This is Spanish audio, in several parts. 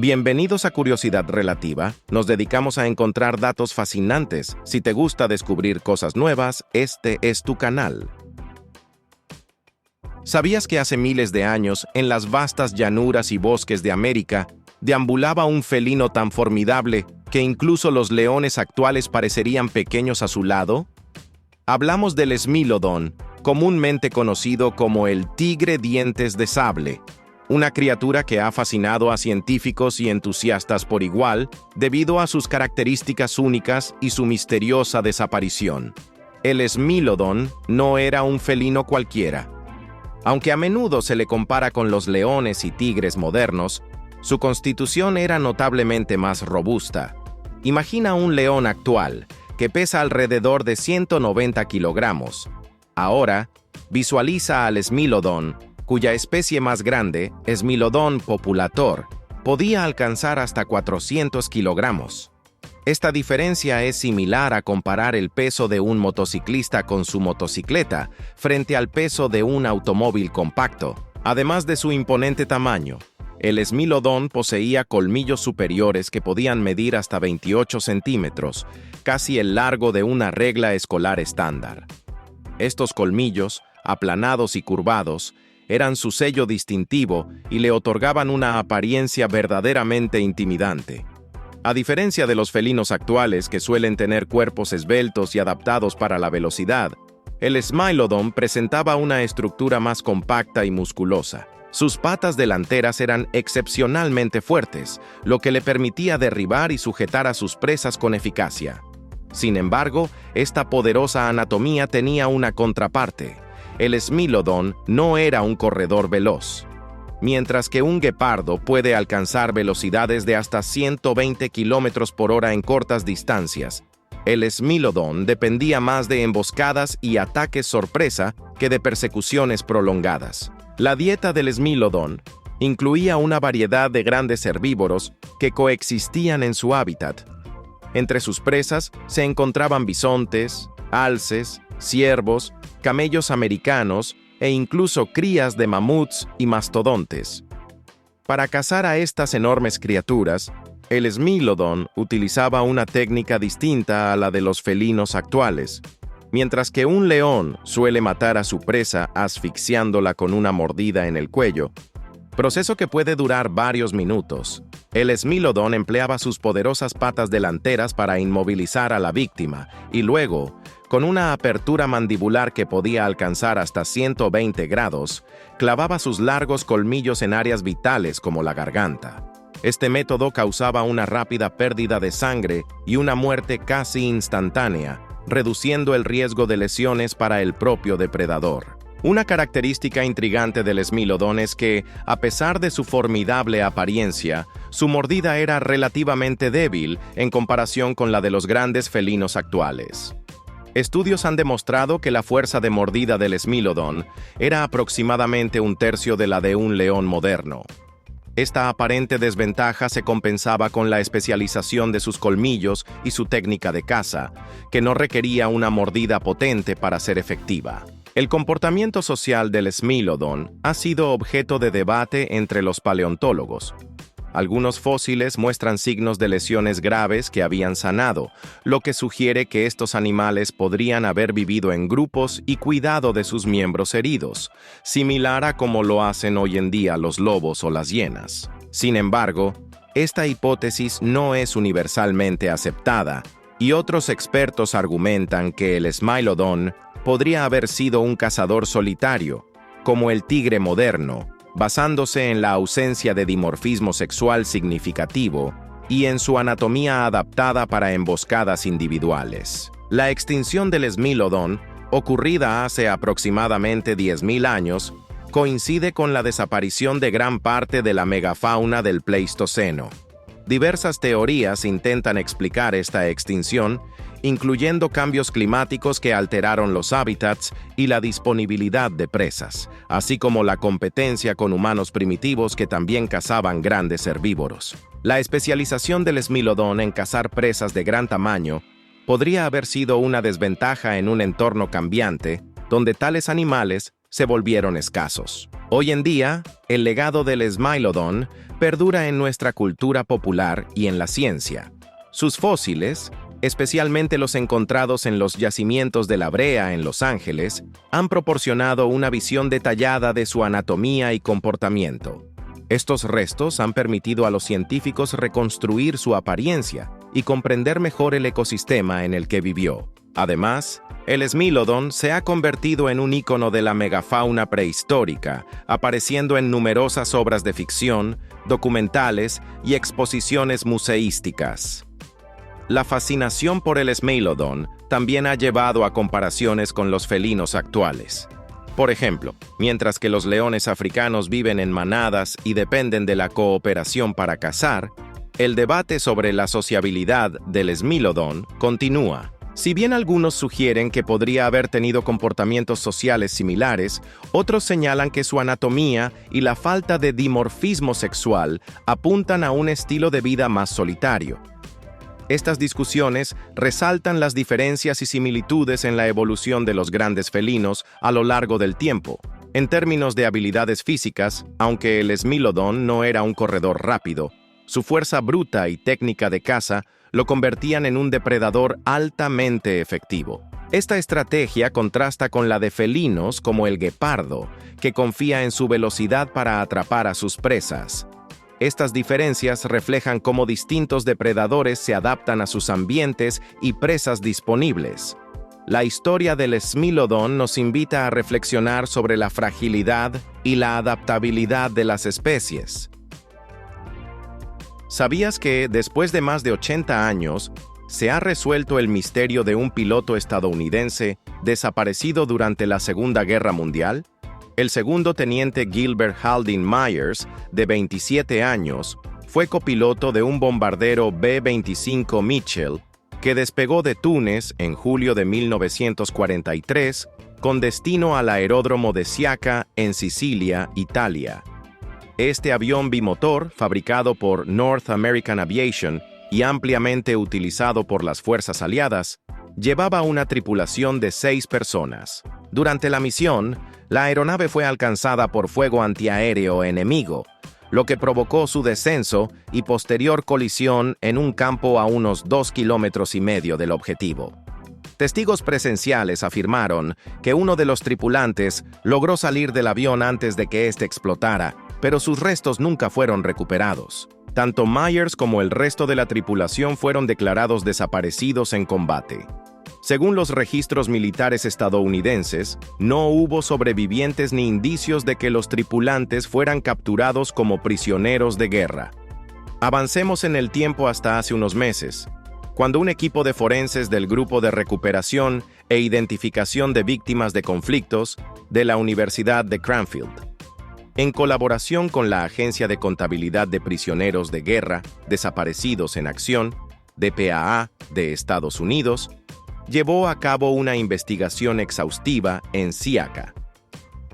Bienvenidos a Curiosidad Relativa. Nos dedicamos a encontrar datos fascinantes. Si te gusta descubrir cosas nuevas, este es tu canal. ¿Sabías que hace miles de años, en las vastas llanuras y bosques de América, deambulaba un felino tan formidable que incluso los leones actuales parecerían pequeños a su lado? Hablamos del Smilodon, comúnmente conocido como el tigre dientes de sable, una criatura que ha fascinado a científicos y entusiastas por igual debido a sus características únicas y su misteriosa desaparición. El Smilodon no era un felino cualquiera. Aunque a menudo se le compara con los leones y tigres modernos, su constitución era notablemente más robusta. Imagina un león actual, que pesa alrededor de 190 kilogramos. Ahora, visualiza al Smilodon, cuya especie más grande, Smilodon populator, podía alcanzar hasta 400 kilogramos. Esta diferencia es similar a comparar el peso de un motociclista con su motocicleta frente al peso de un automóvil compacto. Además de su imponente tamaño, el Smilodon poseía colmillos superiores que podían medir hasta 28 centímetros, casi el largo de una regla escolar estándar. Estos colmillos, aplanados y curvados, eran su sello distintivo y le otorgaban una apariencia verdaderamente intimidante. A diferencia de los felinos actuales que suelen tener cuerpos esbeltos y adaptados para la velocidad, el Smilodon presentaba una estructura más compacta y musculosa. Sus patas delanteras eran excepcionalmente fuertes, lo que le permitía derribar y sujetar a sus presas con eficacia. Sin embargo, esta poderosa anatomía tenía una contraparte. El Smilodon no era un corredor veloz. Mientras que un guepardo puede alcanzar velocidades de hasta 120 kilómetros por hora en cortas distancias, el Smilodon dependía más de emboscadas y ataques sorpresa que de persecuciones prolongadas. La dieta del Smilodon incluía una variedad de grandes herbívoros que coexistían en su hábitat. Entre sus presas se encontraban bisontes, alces, ciervos, camellos americanos e incluso crías de mamuts y mastodontes. Para cazar a estas enormes criaturas, el Smilodon utilizaba una técnica distinta a la de los felinos actuales. Mientras que un león suele matar a su presa asfixiándola con una mordida en el cuello, proceso que puede durar varios minutos, el Smilodon empleaba sus poderosas patas delanteras para inmovilizar a la víctima y luego, con una apertura mandibular que podía alcanzar hasta 120 grados, clavaba sus largos colmillos en áreas vitales como la garganta. Este método causaba una rápida pérdida de sangre y una muerte casi instantánea, reduciendo el riesgo de lesiones para el propio depredador. Una característica intrigante del Smilodon es que, a pesar de su formidable apariencia, su mordida era relativamente débil en comparación con la de los grandes felinos actuales. Estudios han demostrado que la fuerza de mordida del Smilodon era aproximadamente un tercio de la de un león moderno. Esta aparente desventaja se compensaba con la especialización de sus colmillos y su técnica de caza, que no requería una mordida potente para ser efectiva. El comportamiento social del Smilodon ha sido objeto de debate entre los paleontólogos. Algunos fósiles muestran signos de lesiones graves que habían sanado, lo que sugiere que estos animales podrían haber vivido en grupos y cuidado de sus miembros heridos, similar a como lo hacen hoy en día los lobos o las hienas. Sin embargo, esta hipótesis no es universalmente aceptada, y otros expertos argumentan que el Smilodon podría haber sido un cazador solitario, como el tigre moderno, basándose en la ausencia de dimorfismo sexual significativo y en su anatomía adaptada para emboscadas individuales. La extinción del Smilodon, ocurrida hace aproximadamente 10.000 años, coincide con la desaparición de gran parte de la megafauna del Pleistoceno. Diversas teorías intentan explicar esta extinción, incluyendo cambios climáticos que alteraron los hábitats y la disponibilidad de presas, así como la competencia con humanos primitivos que también cazaban grandes herbívoros. La especialización del Smilodon en cazar presas de gran tamaño podría haber sido una desventaja en un entorno cambiante, donde tales animales se volvieron escasos. Hoy en día, el legado del Smilodon perdura en nuestra cultura popular y en la ciencia. Sus fósiles, especialmente los encontrados en los yacimientos de La Brea en Los Ángeles, han proporcionado una visión detallada de su anatomía y comportamiento. Estos restos han permitido a los científicos reconstruir su apariencia y comprender mejor el ecosistema en el que vivió. Además, el Smilodon se ha convertido en un ícono de la megafauna prehistórica, apareciendo en numerosas obras de ficción, documentales y exposiciones museísticas. La fascinación por el Smilodon también ha llevado a comparaciones con los felinos actuales. Por ejemplo, mientras que los leones africanos viven en manadas y dependen de la cooperación para cazar, el debate sobre la sociabilidad del Smilodon continúa. Si bien algunos sugieren que podría haber tenido comportamientos sociales similares, otros señalan que su anatomía y la falta de dimorfismo sexual apuntan a un estilo de vida más solitario. Estas discusiones resaltan las diferencias y similitudes en la evolución de los grandes felinos a lo largo del tiempo. En términos de habilidades físicas, aunque el Smilodon no era un corredor rápido, su fuerza bruta y técnica de caza lo convertían en un depredador altamente efectivo. Esta estrategia contrasta con la de felinos como el guepardo, que confía en su velocidad para atrapar a sus presas. Estas diferencias reflejan cómo distintos depredadores se adaptan a sus ambientes y presas disponibles. La historia del Smilodon nos invita a reflexionar sobre la fragilidad y la adaptabilidad de las especies. ¿Sabías que, después de más de 80 años, se ha resuelto el misterio de un piloto estadounidense desaparecido durante la Segunda Guerra Mundial? El segundo teniente Gilbert Haldane Myers, de 27 años, fue copiloto de un bombardero B-25 Mitchell que despegó de Túnez en julio de 1943 con destino al aeródromo de Siaca en Sicilia, Italia. Este avión bimotor, fabricado por North American Aviation y ampliamente utilizado por las fuerzas aliadas, llevaba una tripulación de 6 personas. Durante la misión, la aeronave fue alcanzada por fuego antiaéreo enemigo, lo que provocó su descenso y posterior colisión en un campo a unos 2,5 kilómetros del objetivo. Testigos presenciales afirmaron que uno de los tripulantes logró salir del avión antes de que éste explotara, pero sus restos nunca fueron recuperados. Tanto Myers como el resto de la tripulación fueron declarados desaparecidos en combate. Según los registros militares estadounidenses, no hubo sobrevivientes ni indicios de que los tripulantes fueran capturados como prisioneros de guerra. Avancemos en el tiempo hasta hace unos meses, cuando un equipo de forenses del Grupo de Recuperación e Identificación de Víctimas de Conflictos de la Universidad de Cranfield, en colaboración con la Agencia de Contabilidad de Prisioneros de Guerra Desaparecidos en Acción, DPAA, de Estados Unidos, llevó a cabo una investigación exhaustiva en Siaca.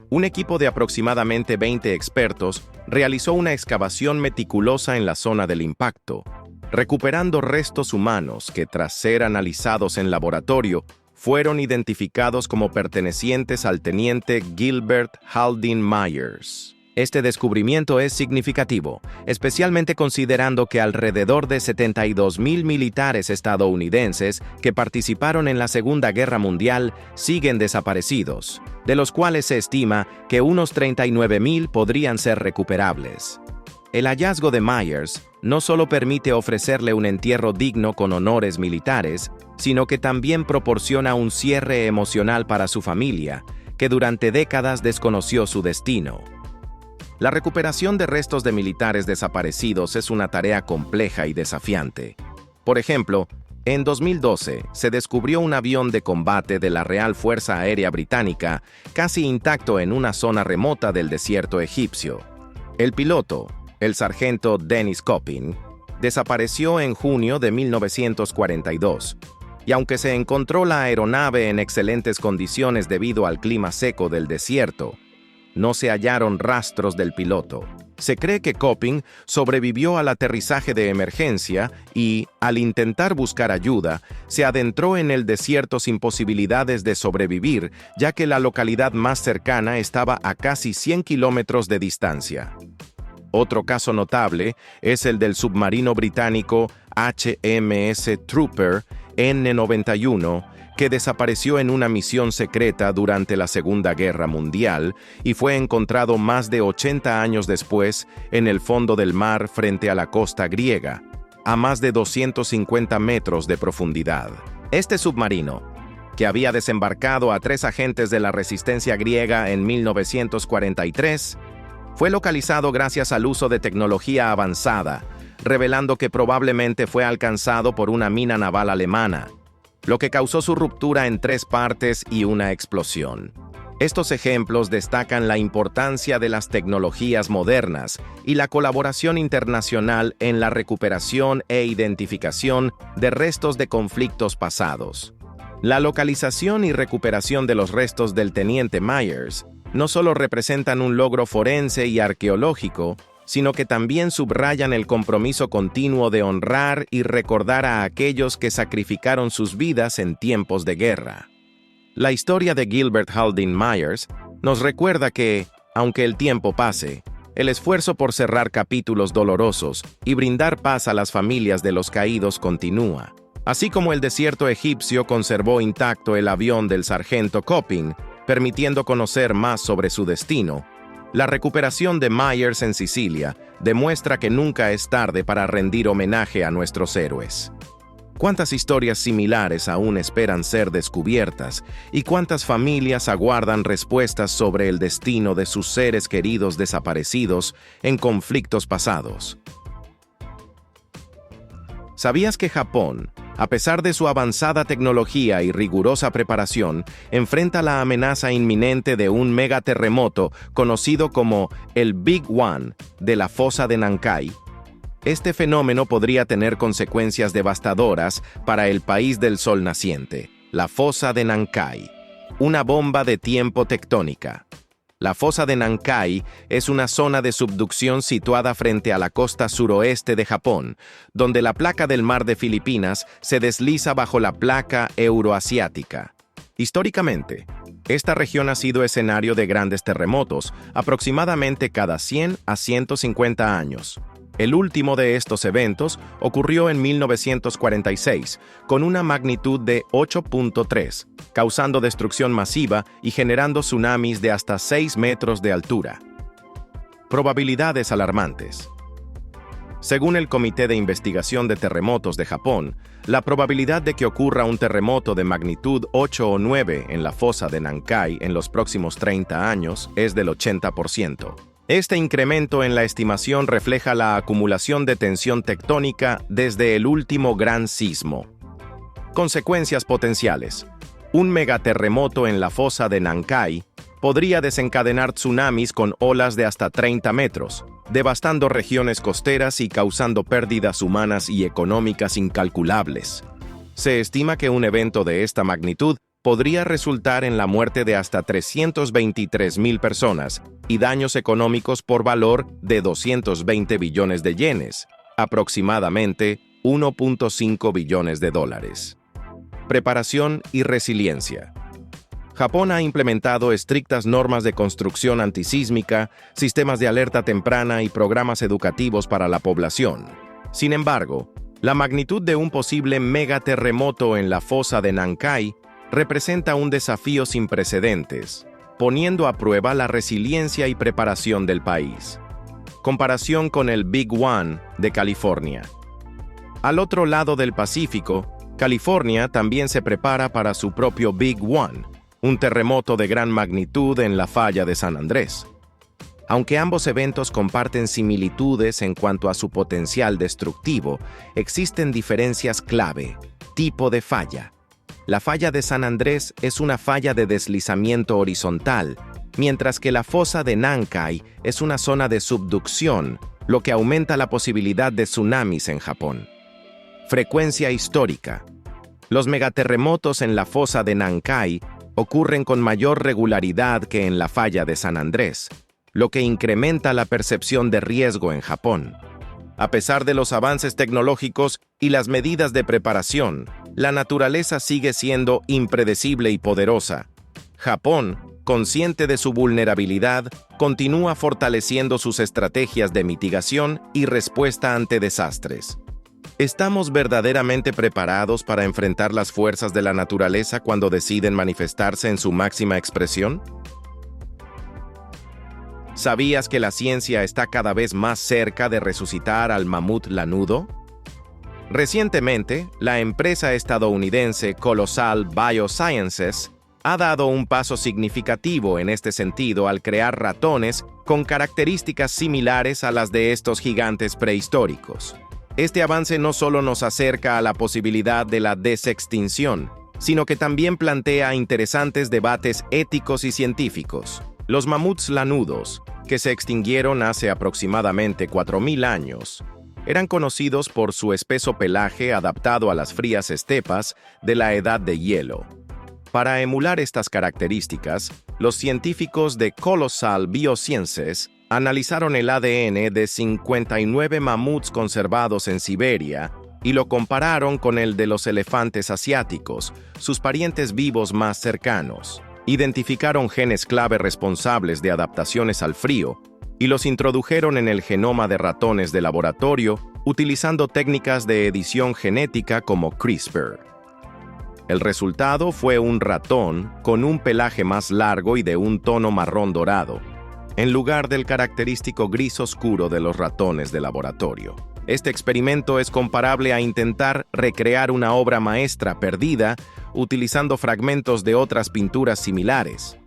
Un equipo de aproximadamente 20 expertos realizó una excavación meticulosa en la zona del impacto, recuperando restos humanos que, tras ser analizados en laboratorio, fueron identificados como pertenecientes al teniente Gilbert Haldane Myers. Este descubrimiento es significativo, especialmente considerando que alrededor de 72,000 militares estadounidenses que participaron en la Segunda Guerra Mundial siguen desaparecidos, de los cuales se estima que unos 39,000 podrían ser recuperables. El hallazgo de Myers no solo permite ofrecerle un entierro digno con honores militares, sino que también proporciona un cierre emocional para su familia, que durante décadas desconoció su destino. La recuperación de restos de militares desaparecidos es una tarea compleja y desafiante. Por ejemplo, en 2012 se descubrió un avión de combate de la Real Fuerza Aérea Británica casi intacto en una zona remota del desierto egipcio. El piloto, el sargento Dennis Coppin, desapareció en junio de 1942, y aunque se encontró la aeronave en excelentes condiciones debido al clima seco del desierto, no se hallaron rastros del piloto. Se cree que Köpping sobrevivió al aterrizaje de emergencia y, al intentar buscar ayuda, se adentró en el desierto sin posibilidades de sobrevivir, ya que la localidad más cercana estaba a casi 100 kilómetros de distancia. Otro caso notable es el del submarino británico HMS Trooper N-91, que desapareció en una misión secreta durante la Segunda Guerra Mundial y fue encontrado más de 80 años después en el fondo del mar frente a la costa griega, a más de 250 metros de profundidad. Este submarino, que había desembarcado a 3 agentes de la resistencia griega en 1943, fue localizado gracias al uso de tecnología avanzada, revelando que probablemente fue alcanzado por una mina naval alemana, lo que causó su ruptura en 3 partes y una explosión. Estos ejemplos destacan la importancia de las tecnologías modernas y la colaboración internacional en la recuperación e identificación de restos de conflictos pasados. La localización y recuperación de los restos del teniente Myers no solo representan un logro forense y arqueológico, sino que también subrayan el compromiso continuo de honrar y recordar a aquellos que sacrificaron sus vidas en tiempos de guerra. La historia de Gilbert Haldane Myers nos recuerda que, aunque el tiempo pase, el esfuerzo por cerrar capítulos dolorosos y brindar paz a las familias de los caídos continúa. Así como el desierto egipcio conservó intacto el avión del sargento Köpping, permitiendo conocer más sobre su destino, la recuperación de Myers en Sicilia demuestra que nunca es tarde para rendir homenaje a nuestros héroes. ¿Cuántas historias similares aún esperan ser descubiertas y cuántas familias aguardan respuestas sobre el destino de sus seres queridos desaparecidos en conflictos pasados? ¿Sabías que Japón, a pesar de su avanzada tecnología y rigurosa preparación, enfrenta la amenaza inminente de un megaterremoto conocido como el Big One de la fosa de Nankai? Este fenómeno podría tener consecuencias devastadoras para el país del sol naciente, la fosa de Nankai, una bomba de tiempo tectónica. La fosa de Nankai es una zona de subducción situada frente a la costa suroeste de Japón, donde la placa del mar de Filipinas se desliza bajo la placa euroasiática. Históricamente, esta región ha sido escenario de grandes terremotos, aproximadamente cada 100 a 150 años. El último de estos eventos ocurrió en 1946, con una magnitud de 8.3, causando destrucción masiva y generando tsunamis de hasta 6 metros de altura. Probabilidades alarmantes. Según el Comité de Investigación de Terremotos de Japón, la probabilidad de que ocurra un terremoto de magnitud 8 o 9 en la fosa de Nankai en los próximos 30 años es del 80%. Este incremento en la estimación refleja la acumulación de tensión tectónica desde el último gran sismo. Consecuencias potenciales. Un megaterremoto en la fosa de Nankai podría desencadenar tsunamis con olas de hasta 30 metros, devastando regiones costeras y causando pérdidas humanas y económicas incalculables. Se estima que un evento de esta magnitud podría resultar en la muerte de hasta 323,000 personas y daños económicos por valor de 220 billones de yenes, aproximadamente 1.5 billones de dólares. Preparación y resiliencia. Japón ha implementado estrictas normas de construcción antisísmica, sistemas de alerta temprana y programas educativos para la población. Sin embargo, la magnitud de un posible megaterremoto en la fosa de Nankai representa un desafío sin precedentes, poniendo a prueba la resiliencia y preparación del país. Comparación con el Big One de California. Al otro lado del Pacífico, California también se prepara para su propio Big One, un terremoto de gran magnitud en la falla de San Andrés. Aunque ambos eventos comparten similitudes en cuanto a su potencial destructivo, existen diferencias clave. Tipo de falla. La falla de San Andrés es una falla de deslizamiento horizontal, mientras que la fosa de Nankai es una zona de subducción, lo que aumenta la posibilidad de tsunamis en Japón. Frecuencia histórica. Los megaterremotos en la fosa de Nankai ocurren con mayor regularidad que en la falla de San Andrés, lo que incrementa la percepción de riesgo en Japón. A pesar de los avances tecnológicos y las medidas de preparación, la naturaleza sigue siendo impredecible y poderosa. Japón, consciente de su vulnerabilidad, continúa fortaleciendo sus estrategias de mitigación y respuesta ante desastres. ¿Estamos verdaderamente preparados para enfrentar las fuerzas de la naturaleza cuando deciden manifestarse en su máxima expresión? ¿Sabías que la ciencia está cada vez más cerca de resucitar al mamut lanudo? Recientemente, la empresa estadounidense Colossal Biosciences ha dado un paso significativo en este sentido al crear ratones con características similares a las de estos gigantes prehistóricos. Este avance no solo nos acerca a la posibilidad de la desextinción, sino que también plantea interesantes debates éticos y científicos. Los mamuts lanudos, que se extinguieron hace aproximadamente 4.000 años, eran conocidos por su espeso pelaje adaptado a las frías estepas de la edad de hielo. Para emular estas características, los científicos de Colossal Biosciences analizaron el ADN de 59 mamuts conservados en Siberia y lo compararon con el de los elefantes asiáticos, sus parientes vivos más cercanos. Identificaron genes clave responsables de adaptaciones al frío y los introdujeron en el genoma de ratones de laboratorio utilizando técnicas de edición genética como CRISPR. El resultado fue un ratón con un pelaje más largo y de un tono marrón dorado, en lugar del característico gris oscuro de los ratones de laboratorio. Este experimento es comparable a intentar recrear una obra maestra perdida utilizando fragmentos de otras pinturas similares.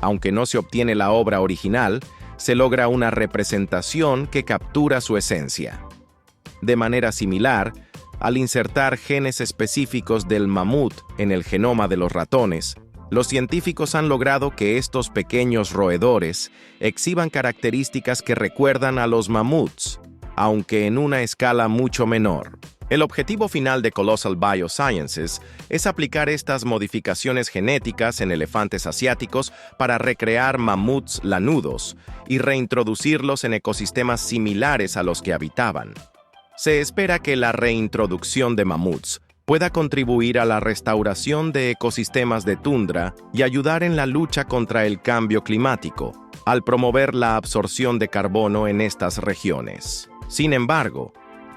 Aunque no se obtiene la obra original, se logra una representación que captura su esencia. De manera similar, al insertar genes específicos del mamut en el genoma de los ratones, los científicos han logrado que estos pequeños roedores exhiban características que recuerdan a los mamuts, aunque en una escala mucho menor. El objetivo final de Colossal Biosciences es aplicar estas modificaciones genéticas en elefantes asiáticos para recrear mamuts lanudos y reintroducirlos en ecosistemas similares a los que habitaban. Se espera que la reintroducción de mamuts pueda contribuir a la restauración de ecosistemas de tundra y ayudar en la lucha contra el cambio climático, al promover la absorción de carbono en estas regiones. Sin embargo,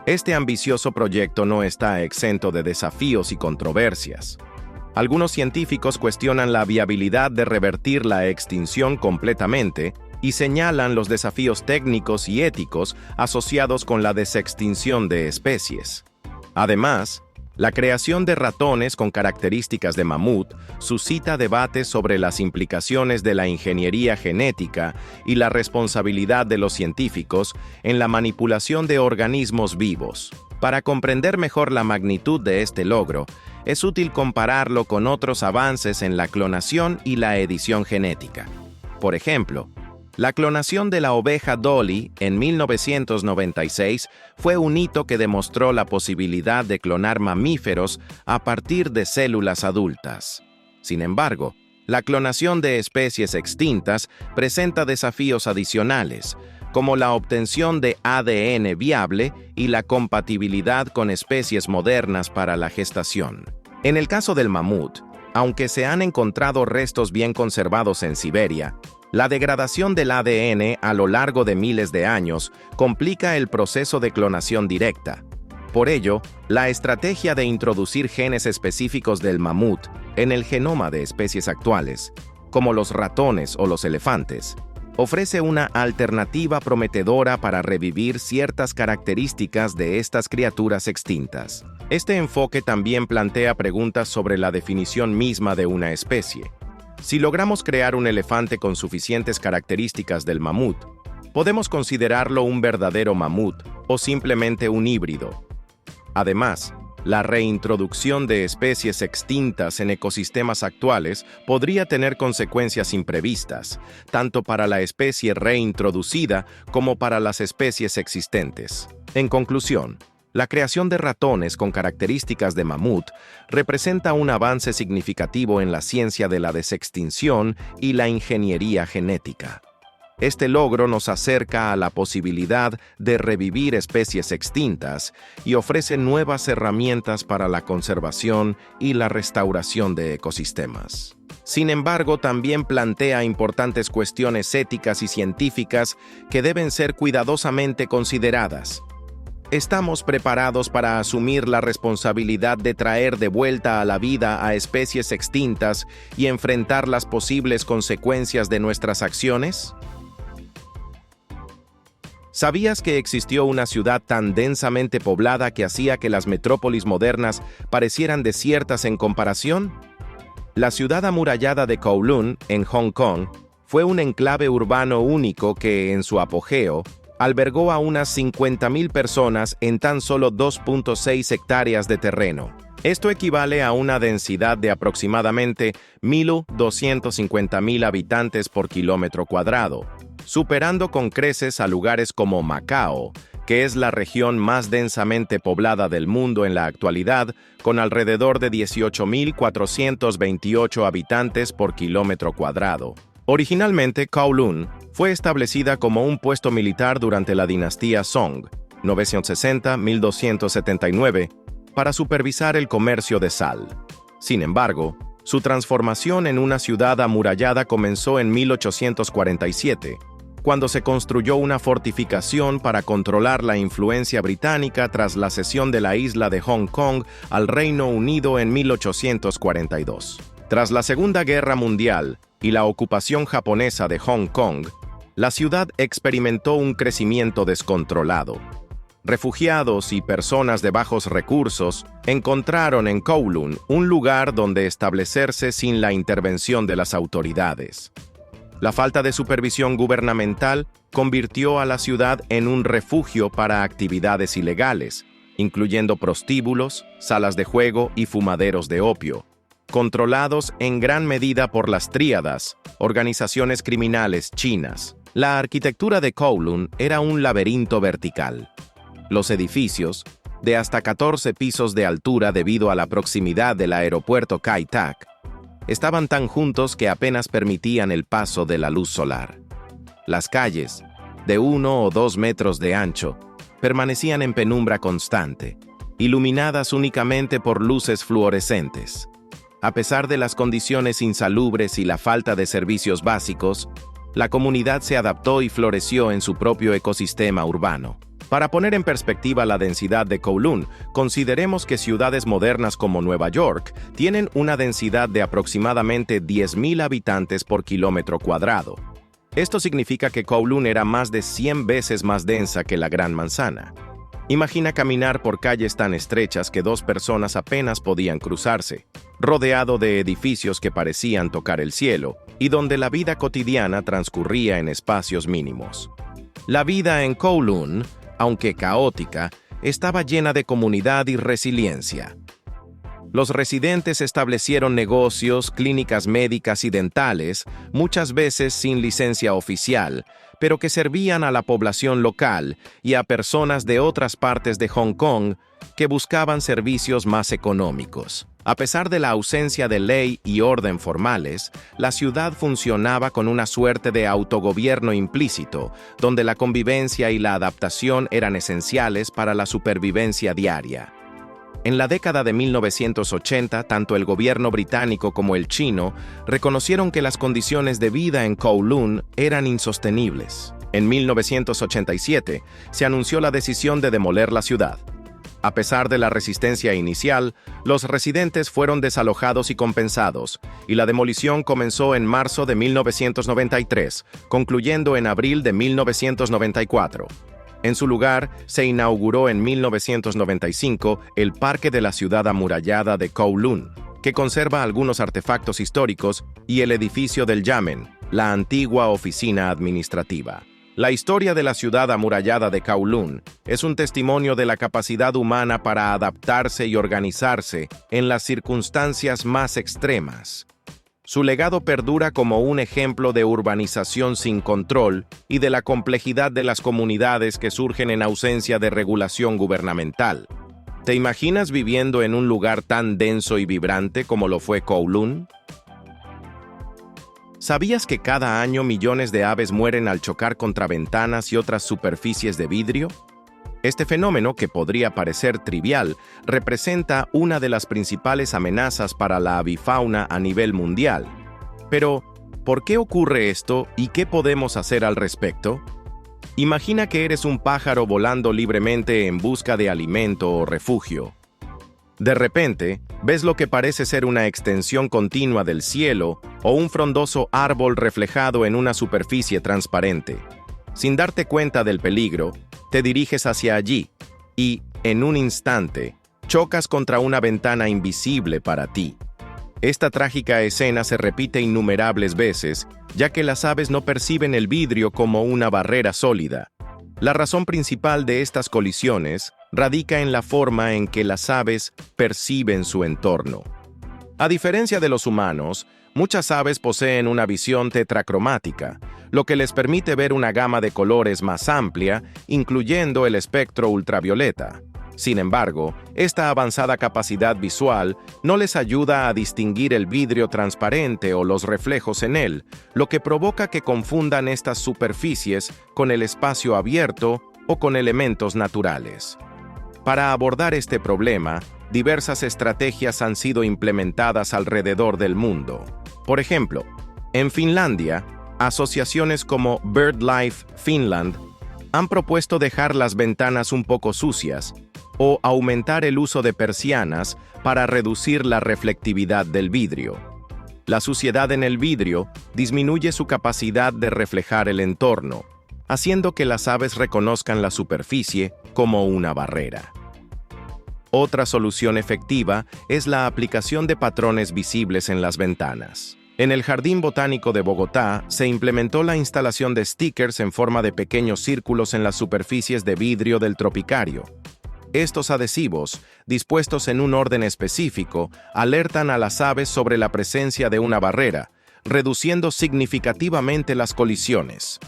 este ambicioso proyecto no está exento de desafíos y controversias. Algunos científicos cuestionan la viabilidad de revertir la extinción completamente y señalan los desafíos técnicos y éticos asociados con la desextinción de especies. Además, la creación de ratones con características de mamut suscita debates sobre las implicaciones de la ingeniería genética y la responsabilidad de los científicos en la manipulación de organismos vivos. Para comprender mejor la magnitud de este logro, es útil compararlo con otros avances en la clonación y la edición genética. Por ejemplo, la clonación de la oveja Dolly en 1996 fue un hito que demostró la posibilidad de clonar mamíferos a partir de células adultas. Sin embargo, la clonación de especies extintas presenta desafíos adicionales, como la obtención de ADN viable y la compatibilidad con especies modernas para la gestación. En el caso del mamut, aunque se han encontrado restos bien conservados en Siberia, la degradación del ADN a lo largo de miles de años complica el proceso de clonación directa. Por ello, la estrategia de introducir genes específicos del mamut en el genoma de especies actuales, como los ratones o los elefantes, ofrece una alternativa prometedora para revivir ciertas características de estas criaturas extintas. Este enfoque también plantea preguntas sobre la definición misma de una especie. Si logramos crear un elefante con suficientes características del mamut, podemos considerarlo un verdadero mamut o simplemente un híbrido. Además, la reintroducción de especies extintas en ecosistemas actuales podría tener consecuencias imprevistas, tanto para la especie reintroducida como para las especies existentes. En conclusión, la creación de ratones con características de mamut representa un avance significativo en la ciencia de la desextinción y la ingeniería genética. Este logro nos acerca a la posibilidad de revivir especies extintas y ofrece nuevas herramientas para la conservación y la restauración de ecosistemas. Sin embargo, también plantea importantes cuestiones éticas y científicas que deben ser cuidadosamente consideradas. ¿Estamos preparados para asumir la responsabilidad de traer de vuelta a la vida a especies extintas y enfrentar las posibles consecuencias de nuestras acciones? ¿Sabías que existió una ciudad tan densamente poblada que hacía que las metrópolis modernas parecieran desiertas en comparación? La ciudad amurallada de Kowloon, en Hong Kong, fue un enclave urbano único que, en su apogeo, albergó a unas 50.000 personas en tan solo 2.6 hectáreas de terreno. Esto equivale a una densidad de aproximadamente 1.250.000 habitantes por kilómetro cuadrado, superando con creces a lugares como Macao, que es la región más densamente poblada del mundo en la actualidad, con alrededor de 18.428 habitantes por kilómetro cuadrado. Originalmente, Kowloon fue establecida como un puesto militar durante la dinastía Song, 960-1279, para supervisar el comercio de sal. Sin embargo, su transformación en una ciudad amurallada comenzó en 1847, cuando se construyó una fortificación para controlar la influencia británica tras la cesión de la isla de Hong Kong al Reino Unido en 1842. Tras la Segunda Guerra Mundial y la ocupación japonesa de Hong Kong, la ciudad experimentó un crecimiento descontrolado. Refugiados y personas de bajos recursos encontraron en Kowloon un lugar donde establecerse sin la intervención de las autoridades. La falta de supervisión gubernamental convirtió a la ciudad en un refugio para actividades ilegales, incluyendo prostíbulos, salas de juego y fumaderos de opio, controlados en gran medida por las tríadas, organizaciones criminales chinas. La arquitectura de Kowloon era un laberinto vertical. Los edificios, de hasta 14 pisos de altura debido a la proximidad del aeropuerto Kai Tak, estaban tan juntos que apenas permitían el paso de la luz solar. Las calles, de 1 o 2 metros de ancho, permanecían en penumbra constante, iluminadas únicamente por luces fluorescentes. A pesar de las condiciones insalubres y la falta de servicios básicos, la comunidad se adaptó y floreció en su propio ecosistema urbano. Para poner en perspectiva la densidad de Kowloon, consideremos que ciudades modernas como Nueva York tienen una densidad de aproximadamente 10.000 habitantes por kilómetro cuadrado. Esto significa que Kowloon era más de 100 veces más densa que la Gran Manzana. Imagina caminar por calles tan estrechas que 2 personas apenas podían cruzarse, rodeado de edificios que parecían tocar el cielo y donde la vida cotidiana transcurría en espacios mínimos. La vida en Kowloon, aunque caótica, estaba llena de comunidad y resiliencia. Los residentes establecieron negocios, clínicas médicas y dentales, muchas veces sin licencia oficial, pero que servían a la población local y a personas de otras partes de Hong Kong que buscaban servicios más económicos. A pesar de la ausencia de ley y orden formales, la ciudad funcionaba con una suerte de autogobierno implícito, donde la convivencia y la adaptación eran esenciales para la supervivencia diaria. En la década de 1980, tanto el gobierno británico como el chino reconocieron que las condiciones de vida en Kowloon eran insostenibles. En 1987, se anunció la decisión de demoler la ciudad. A pesar de la resistencia inicial, los residentes fueron desalojados y compensados, y la demolición comenzó en marzo de 1993, concluyendo en abril de 1994. En su lugar, se inauguró en 1995 el Parque de la Ciudad Amurallada de Kowloon, que conserva algunos artefactos históricos, y el edificio del Yamen, la antigua oficina administrativa. La historia de la ciudad amurallada de Kowloon es un testimonio de la capacidad humana para adaptarse y organizarse en las circunstancias más extremas. Su legado perdura como un ejemplo de urbanización sin control y de la complejidad de las comunidades que surgen en ausencia de regulación gubernamental. ¿Te imaginas viviendo en un lugar tan denso y vibrante como lo fue Kowloon? ¿Sabías que cada año millones de aves mueren al chocar contra ventanas y otras superficies de vidrio? Este fenómeno, que podría parecer trivial, representa una de las principales amenazas para la avifauna a nivel mundial. Pero, ¿por qué ocurre esto y qué podemos hacer al respecto? Imagina que eres un pájaro volando libremente en busca de alimento o refugio. De repente, ves lo que parece ser una extensión continua del cielo o un frondoso árbol reflejado en una superficie transparente. Sin darte cuenta del peligro, te diriges hacia allí y, en un instante, chocas contra una ventana invisible para ti. Esta trágica escena se repite innumerables veces, ya que las aves no perciben el vidrio como una barrera sólida. La razón principal de estas colisiones radica en la forma en que las aves perciben su entorno. A diferencia de los humanos, muchas aves poseen una visión tetracromática, lo que les permite ver una gama de colores más amplia, incluyendo el espectro ultravioleta. Sin embargo, esta avanzada capacidad visual no les ayuda a distinguir el vidrio transparente o los reflejos en él, lo que provoca que confundan estas superficies con el espacio abierto o con elementos naturales. Para abordar este problema, diversas estrategias han sido implementadas alrededor del mundo. Por ejemplo, en Finlandia, asociaciones como BirdLife Finland han propuesto dejar las ventanas un poco sucias o aumentar el uso de persianas para reducir la reflectividad del vidrio. La suciedad en el vidrio disminuye su capacidad de reflejar el entorno, haciendo que las aves reconozcan la superficie como una barrera. Otra solución efectiva es la aplicación de patrones visibles en las ventanas. En el Jardín Botánico de Bogotá se implementó la instalación de stickers en forma de pequeños círculos en las superficies de vidrio del tropicario. Estos adhesivos, dispuestos en un orden específico, alertan a las aves sobre la presencia de una barrera, reduciendo significativamente las colisiones.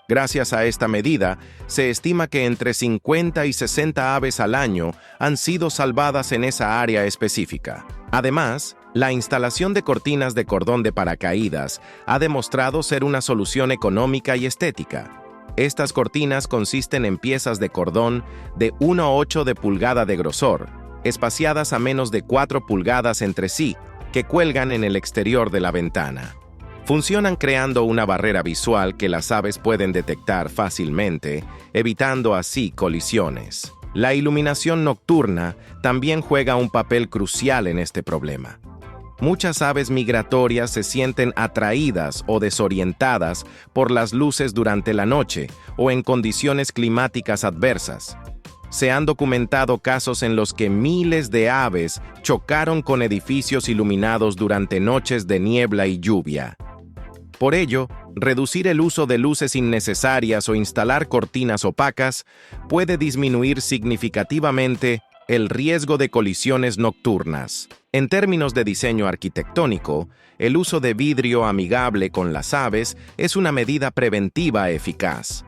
Gracias a esta medida, se estima que entre 50 y 60 aves al año han sido salvadas en esa área específica. Además, la instalación de cortinas de cordón de paracaídas ha demostrado ser una solución económica y estética. Estas cortinas consisten en piezas de cordón de 1/8 de pulgada de grosor, espaciadas a menos de 4 pulgadas entre sí, que cuelgan en el exterior de la ventana. Funcionan creando una barrera visual que las aves pueden detectar fácilmente, evitando así colisiones. La iluminación nocturna también juega un papel crucial en este problema. Muchas aves migratorias se sienten atraídas o desorientadas por las luces durante la noche o en condiciones climáticas adversas. Se han documentado casos en los que miles de aves chocaron con edificios iluminados durante noches de niebla y lluvia. Por ello, reducir el uso de luces innecesarias o instalar cortinas opacas puede disminuir significativamente el riesgo de colisiones nocturnas. En términos de diseño arquitectónico, el uso de vidrio amigable con las aves es una medida preventiva eficaz.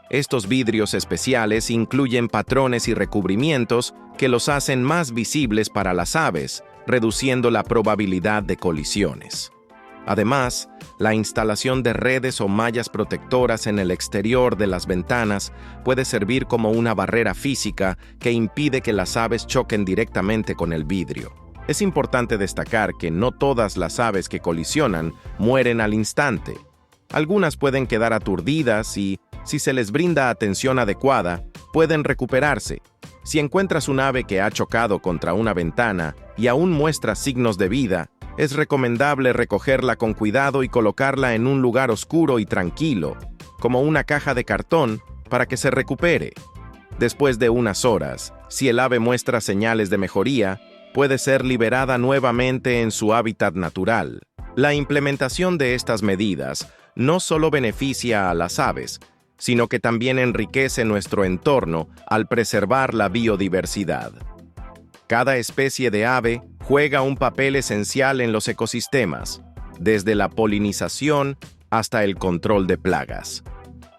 Estos vidrios especiales incluyen patrones y recubrimientos que los hacen más visibles para las aves, reduciendo la probabilidad de colisiones. Además, la instalación de redes o mallas protectoras en el exterior de las ventanas puede servir como una barrera física que impide que las aves choquen directamente con el vidrio. Es importante destacar que no todas las aves que colisionan mueren al instante. Algunas pueden quedar aturdidas y, si se les brinda atención adecuada, pueden recuperarse. Si encuentras un ave que ha chocado contra una ventana y aún muestra signos de vida, es recomendable recogerla con cuidado y colocarla en un lugar oscuro y tranquilo, como una caja de cartón, para que se recupere. Después de unas horas, si el ave muestra señales de mejoría, puede ser liberada nuevamente en su hábitat natural. La implementación de estas medidas no solo beneficia a las aves, sino que también enriquece nuestro entorno al preservar la biodiversidad. Cada especie de ave juega un papel esencial en los ecosistemas, desde la polinización hasta el control de plagas.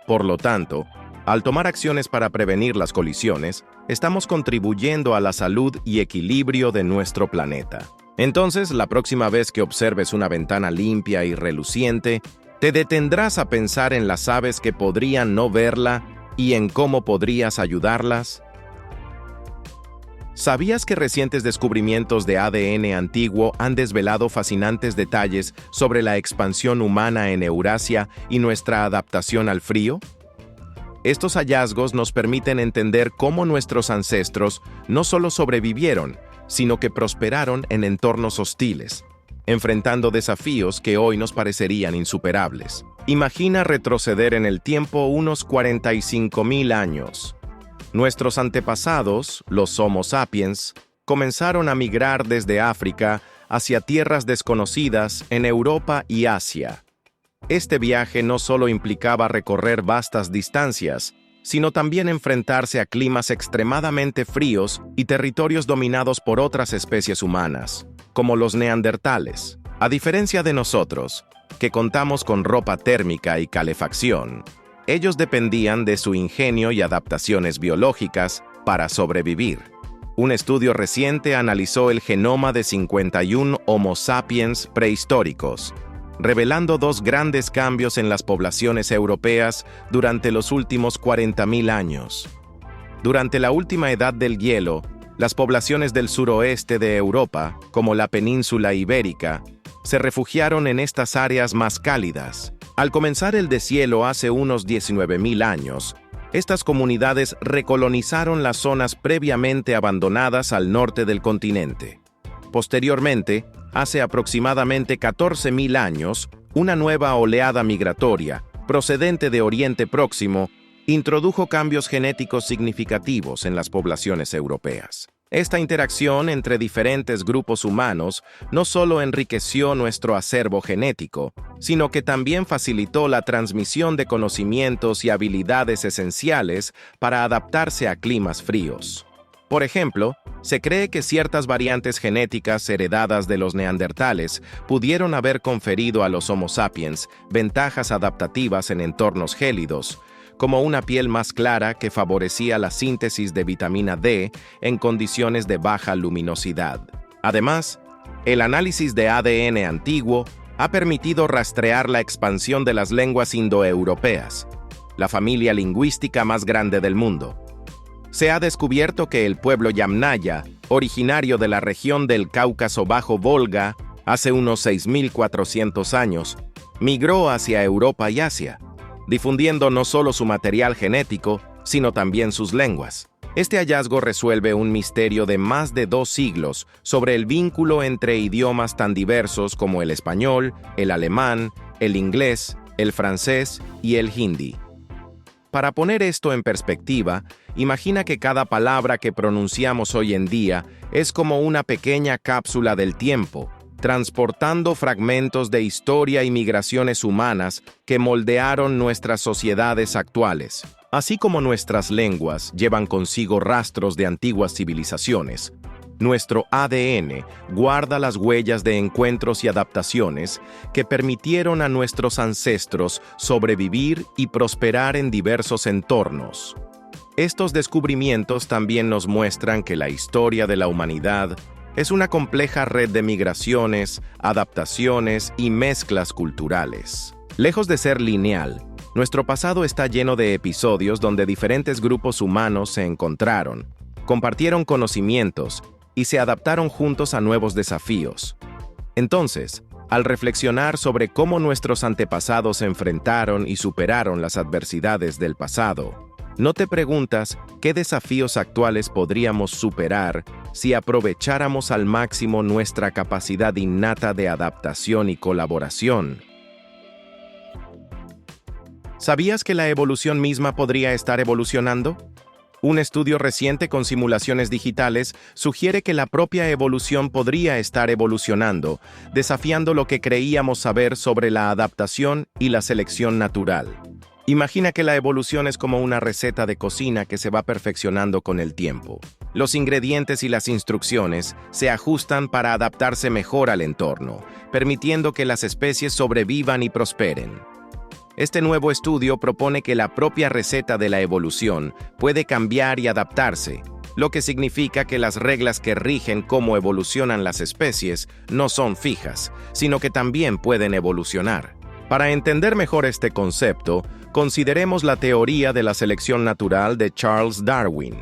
Por lo tanto, al tomar acciones para prevenir las colisiones, estamos contribuyendo a la salud y equilibrio de nuestro planeta. Entonces, la próxima vez que observes una ventana limpia y reluciente, te detendrás a pensar en las aves que podrían no verla y en cómo podrías ayudarlas. ¿Sabías que recientes descubrimientos de ADN antiguo han desvelado fascinantes detalles sobre la expansión humana en Eurasia y nuestra adaptación al frío? Estos hallazgos nos permiten entender cómo nuestros ancestros no solo sobrevivieron, sino que prosperaron en entornos hostiles, enfrentando desafíos que hoy nos parecerían insuperables. Imagina retroceder en el tiempo unos 45.000 años. Nuestros antepasados, los Homo sapiens, comenzaron a migrar desde África hacia tierras desconocidas en Europa y Asia. Este viaje no solo implicaba recorrer vastas distancias, sino también enfrentarse a climas extremadamente fríos y territorios dominados por otras especies humanas, como los neandertales. A diferencia de nosotros, que contamos con ropa térmica y calefacción, ellos dependían de su ingenio y adaptaciones biológicas para sobrevivir. Un estudio reciente analizó el genoma de 51 Homo sapiens prehistóricos, revelando dos grandes cambios en las poblaciones europeas durante los últimos 40.000 años. Durante la última edad del hielo, las poblaciones del suroeste de Europa, como la península ibérica, se refugiaron en estas áreas más cálidas. Al comenzar el deshielo hace unos 19.000 años, estas comunidades recolonizaron las zonas previamente abandonadas al norte del continente. Posteriormente, hace aproximadamente 14.000 años, una nueva oleada migratoria, procedente de Oriente Próximo, introdujo cambios genéticos significativos en las poblaciones europeas. Esta interacción entre diferentes grupos humanos no solo enriqueció nuestro acervo genético, sino que también facilitó la transmisión de conocimientos y habilidades esenciales para adaptarse a climas fríos. Por ejemplo, se cree que ciertas variantes genéticas heredadas de los neandertales pudieron haber conferido a los Homo sapiens ventajas adaptativas en entornos gélidos, como una piel más clara que favorecía la síntesis de vitamina D en condiciones de baja luminosidad. Además, el análisis de ADN antiguo ha permitido rastrear la expansión de las lenguas indoeuropeas, la familia lingüística más grande del mundo. Se ha descubierto que el pueblo Yamnaya, originario de la región del Cáucaso Bajo Volga, hace unos 6.400 años, migró hacia Europa y Asia, difundiendo no solo su material genético, sino también sus lenguas. Este hallazgo resuelve un misterio de más de 2 siglos sobre el vínculo entre idiomas tan diversos como el español, el alemán, el inglés, el francés y el hindi. Para poner esto en perspectiva, imagina que cada palabra que pronunciamos hoy en día es como una pequeña cápsula del tiempo, transportando fragmentos de historia y migraciones humanas que moldearon nuestras sociedades actuales. Así como nuestras lenguas llevan consigo rastros de antiguas civilizaciones, nuestro ADN guarda las huellas de encuentros y adaptaciones que permitieron a nuestros ancestros sobrevivir y prosperar en diversos entornos. Estos descubrimientos también nos muestran que la historia de la humanidad es una compleja red de migraciones, adaptaciones y mezclas culturales. Lejos de ser lineal, nuestro pasado está lleno de episodios donde diferentes grupos humanos se encontraron, compartieron conocimientos y se adaptaron juntos a nuevos desafíos. Entonces, al reflexionar sobre cómo nuestros antepasados enfrentaron y superaron las adversidades del pasado, ¿no te preguntas qué desafíos actuales podríamos superar si aprovecháramos al máximo nuestra capacidad innata de adaptación y colaboración? ¿Sabías que la evolución misma podría estar evolucionando? Un estudio reciente con simulaciones digitales sugiere que la propia evolución podría estar evolucionando, desafiando lo que creíamos saber sobre la adaptación y la selección natural. Imagina que la evolución es como una receta de cocina que se va perfeccionando con el tiempo. Los ingredientes y las instrucciones se ajustan para adaptarse mejor al entorno, permitiendo que las especies sobrevivan y prosperen. Este nuevo estudio propone que la propia receta de la evolución puede cambiar y adaptarse, lo que significa que las reglas que rigen cómo evolucionan las especies no son fijas, sino que también pueden evolucionar. Para entender mejor este concepto, consideremos la teoría de la selección natural de Charles Darwin.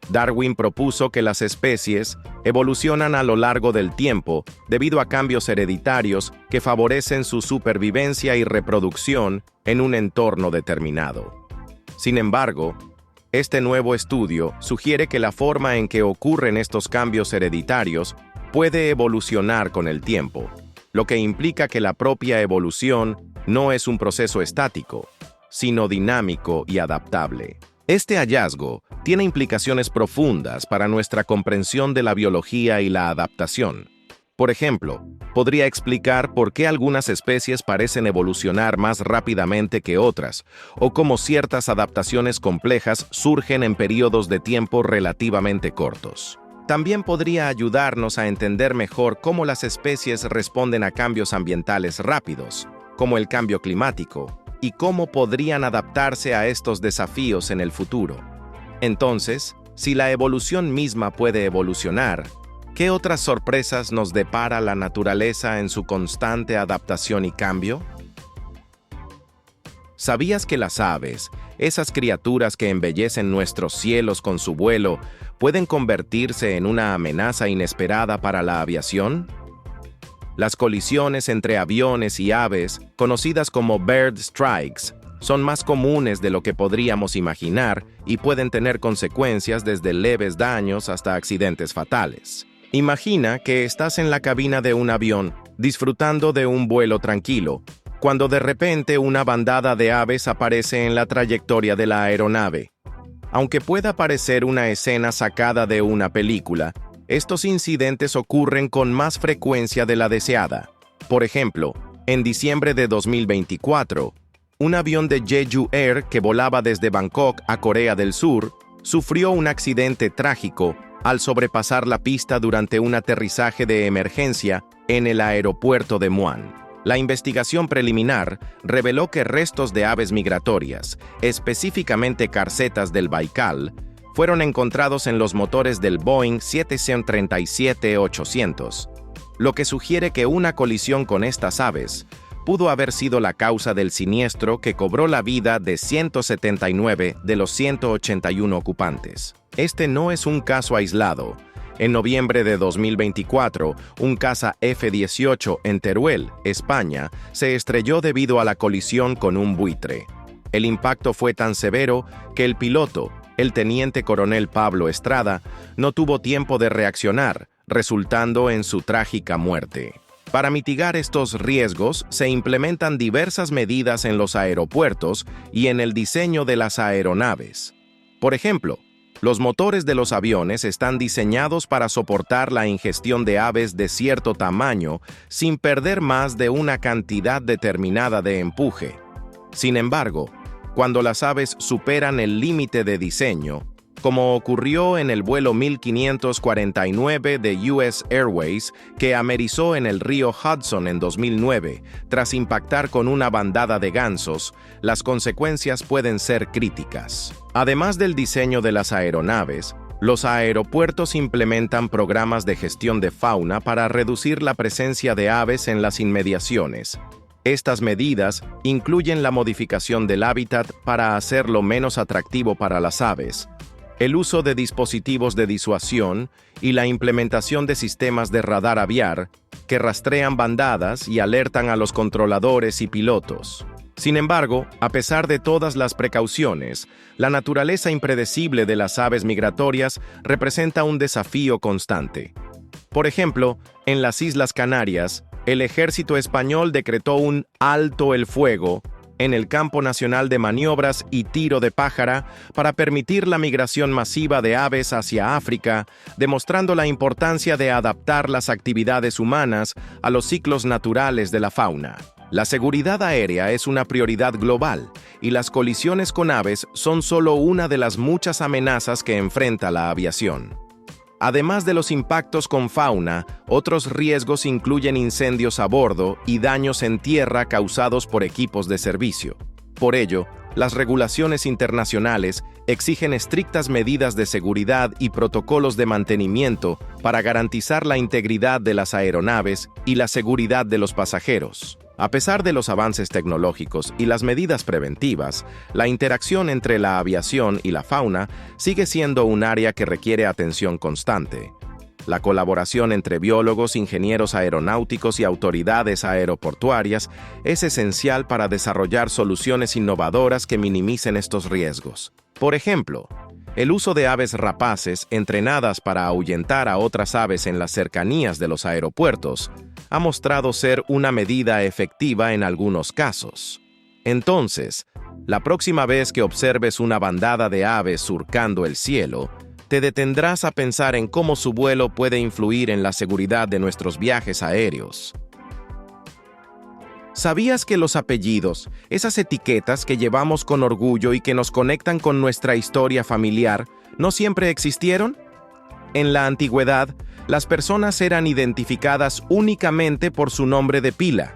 Darwin propuso que las especies evolucionan a lo largo del tiempo debido a cambios hereditarios que favorecen su supervivencia y reproducción en un entorno determinado. Sin embargo, este nuevo estudio sugiere que la forma en que ocurren estos cambios hereditarios puede evolucionar con el tiempo, lo que implica que la propia evolución no es un proceso estático, sino dinámico y adaptable. Este hallazgo tiene implicaciones profundas para nuestra comprensión de la biología y la adaptación. Por ejemplo, podría explicar por qué algunas especies parecen evolucionar más rápidamente que otras, o cómo ciertas adaptaciones complejas surgen en periodos de tiempo relativamente cortos. También podría ayudarnos a entender mejor cómo las especies responden a cambios ambientales rápidos, como el cambio climático, y cómo podrían adaptarse a estos desafíos en el futuro. Entonces, si la evolución misma puede evolucionar, ¿qué otras sorpresas nos depara la naturaleza en su constante adaptación y cambio? ¿Sabías que las aves, esas criaturas que embellecen nuestros cielos con su vuelo, pueden convertirse en una amenaza inesperada para la aviación? Las colisiones entre aviones y aves, conocidas como bird strikes, son más comunes de lo que podríamos imaginar y pueden tener consecuencias desde leves daños hasta accidentes fatales. Imagina que estás en la cabina de un avión, disfrutando de un vuelo tranquilo, cuando de repente una bandada de aves aparece en la trayectoria de la aeronave. Aunque pueda parecer una escena sacada de una película, estos incidentes ocurren con más frecuencia de la deseada. Por ejemplo, en diciembre de 2024, un avión de Jeju Air que volaba desde Bangkok a Corea del Sur sufrió un accidente trágico al sobrepasar la pista durante un aterrizaje de emergencia en el aeropuerto de Muan. La investigación preliminar reveló que restos de aves migratorias, específicamente carcetas del Baikal, fueron encontrados en los motores del Boeing 737-800, lo que sugiere que una colisión con estas aves pudo haber sido la causa del siniestro que cobró la vida de 179 de los 181 ocupantes. Este no es un caso aislado. En noviembre de 2024, un caza F-18 en Teruel, España, se estrelló debido a la colisión con un buitre. El impacto fue tan severo que el piloto, el teniente coronel Pablo Estrada, no tuvo tiempo de reaccionar, resultando en su trágica muerte. Para mitigar estos riesgos, se implementan diversas medidas en los aeropuertos y en el diseño de las aeronaves. Por ejemplo, los motores de los aviones están diseñados para soportar la ingestión de aves de cierto tamaño sin perder más de una cantidad determinada de empuje. Sin embargo, cuando las aves superan el límite de diseño, como ocurrió en el vuelo 1549 de US Airways, que amerizó en el río Hudson en 2009, tras impactar con una bandada de gansos, las consecuencias pueden ser críticas. Además del diseño de las aeronaves, los aeropuertos implementan programas de gestión de fauna para reducir la presencia de aves en las inmediaciones. Estas medidas incluyen la modificación del hábitat para hacerlo menos atractivo para las aves, el uso de dispositivos de disuasión y la implementación de sistemas de radar aviar que rastrean bandadas y alertan a los controladores y pilotos. Sin embargo, a pesar de todas las precauciones, la naturaleza impredecible de las aves migratorias representa un desafío constante. Por ejemplo, en las Islas Canarias, el ejército español decretó un alto el fuego en el Campo Nacional de Maniobras y Tiro de Pájara para permitir la migración masiva de aves hacia África, demostrando la importancia de adaptar las actividades humanas a los ciclos naturales de la fauna. La seguridad aérea es una prioridad global, y las colisiones con aves son solo una de las muchas amenazas que enfrenta la aviación. Además de los impactos con fauna, otros riesgos incluyen incendios a bordo y daños en tierra causados por equipos de servicio. Por ello, las regulaciones internacionales exigen estrictas medidas de seguridad y protocolos de mantenimiento para garantizar la integridad de las aeronaves y la seguridad de los pasajeros. A pesar de los avances tecnológicos y las medidas preventivas, la interacción entre la aviación y la fauna sigue siendo un área que requiere atención constante. La colaboración entre biólogos, ingenieros aeronáuticos y autoridades aeroportuarias es esencial para desarrollar soluciones innovadoras que minimicen estos riesgos. Por ejemplo, el uso de aves rapaces entrenadas para ahuyentar a otras aves en las cercanías de los aeropuertos ha mostrado ser una medida efectiva en algunos casos. Entonces, la próxima vez que observes una bandada de aves surcando el cielo, te detendrás a pensar en cómo su vuelo puede influir en la seguridad de nuestros viajes aéreos. ¿Sabías que los apellidos, esas etiquetas que llevamos con orgullo y que nos conectan con nuestra historia familiar, no siempre existieron? En la antigüedad, las personas eran identificadas únicamente por su nombre de pila.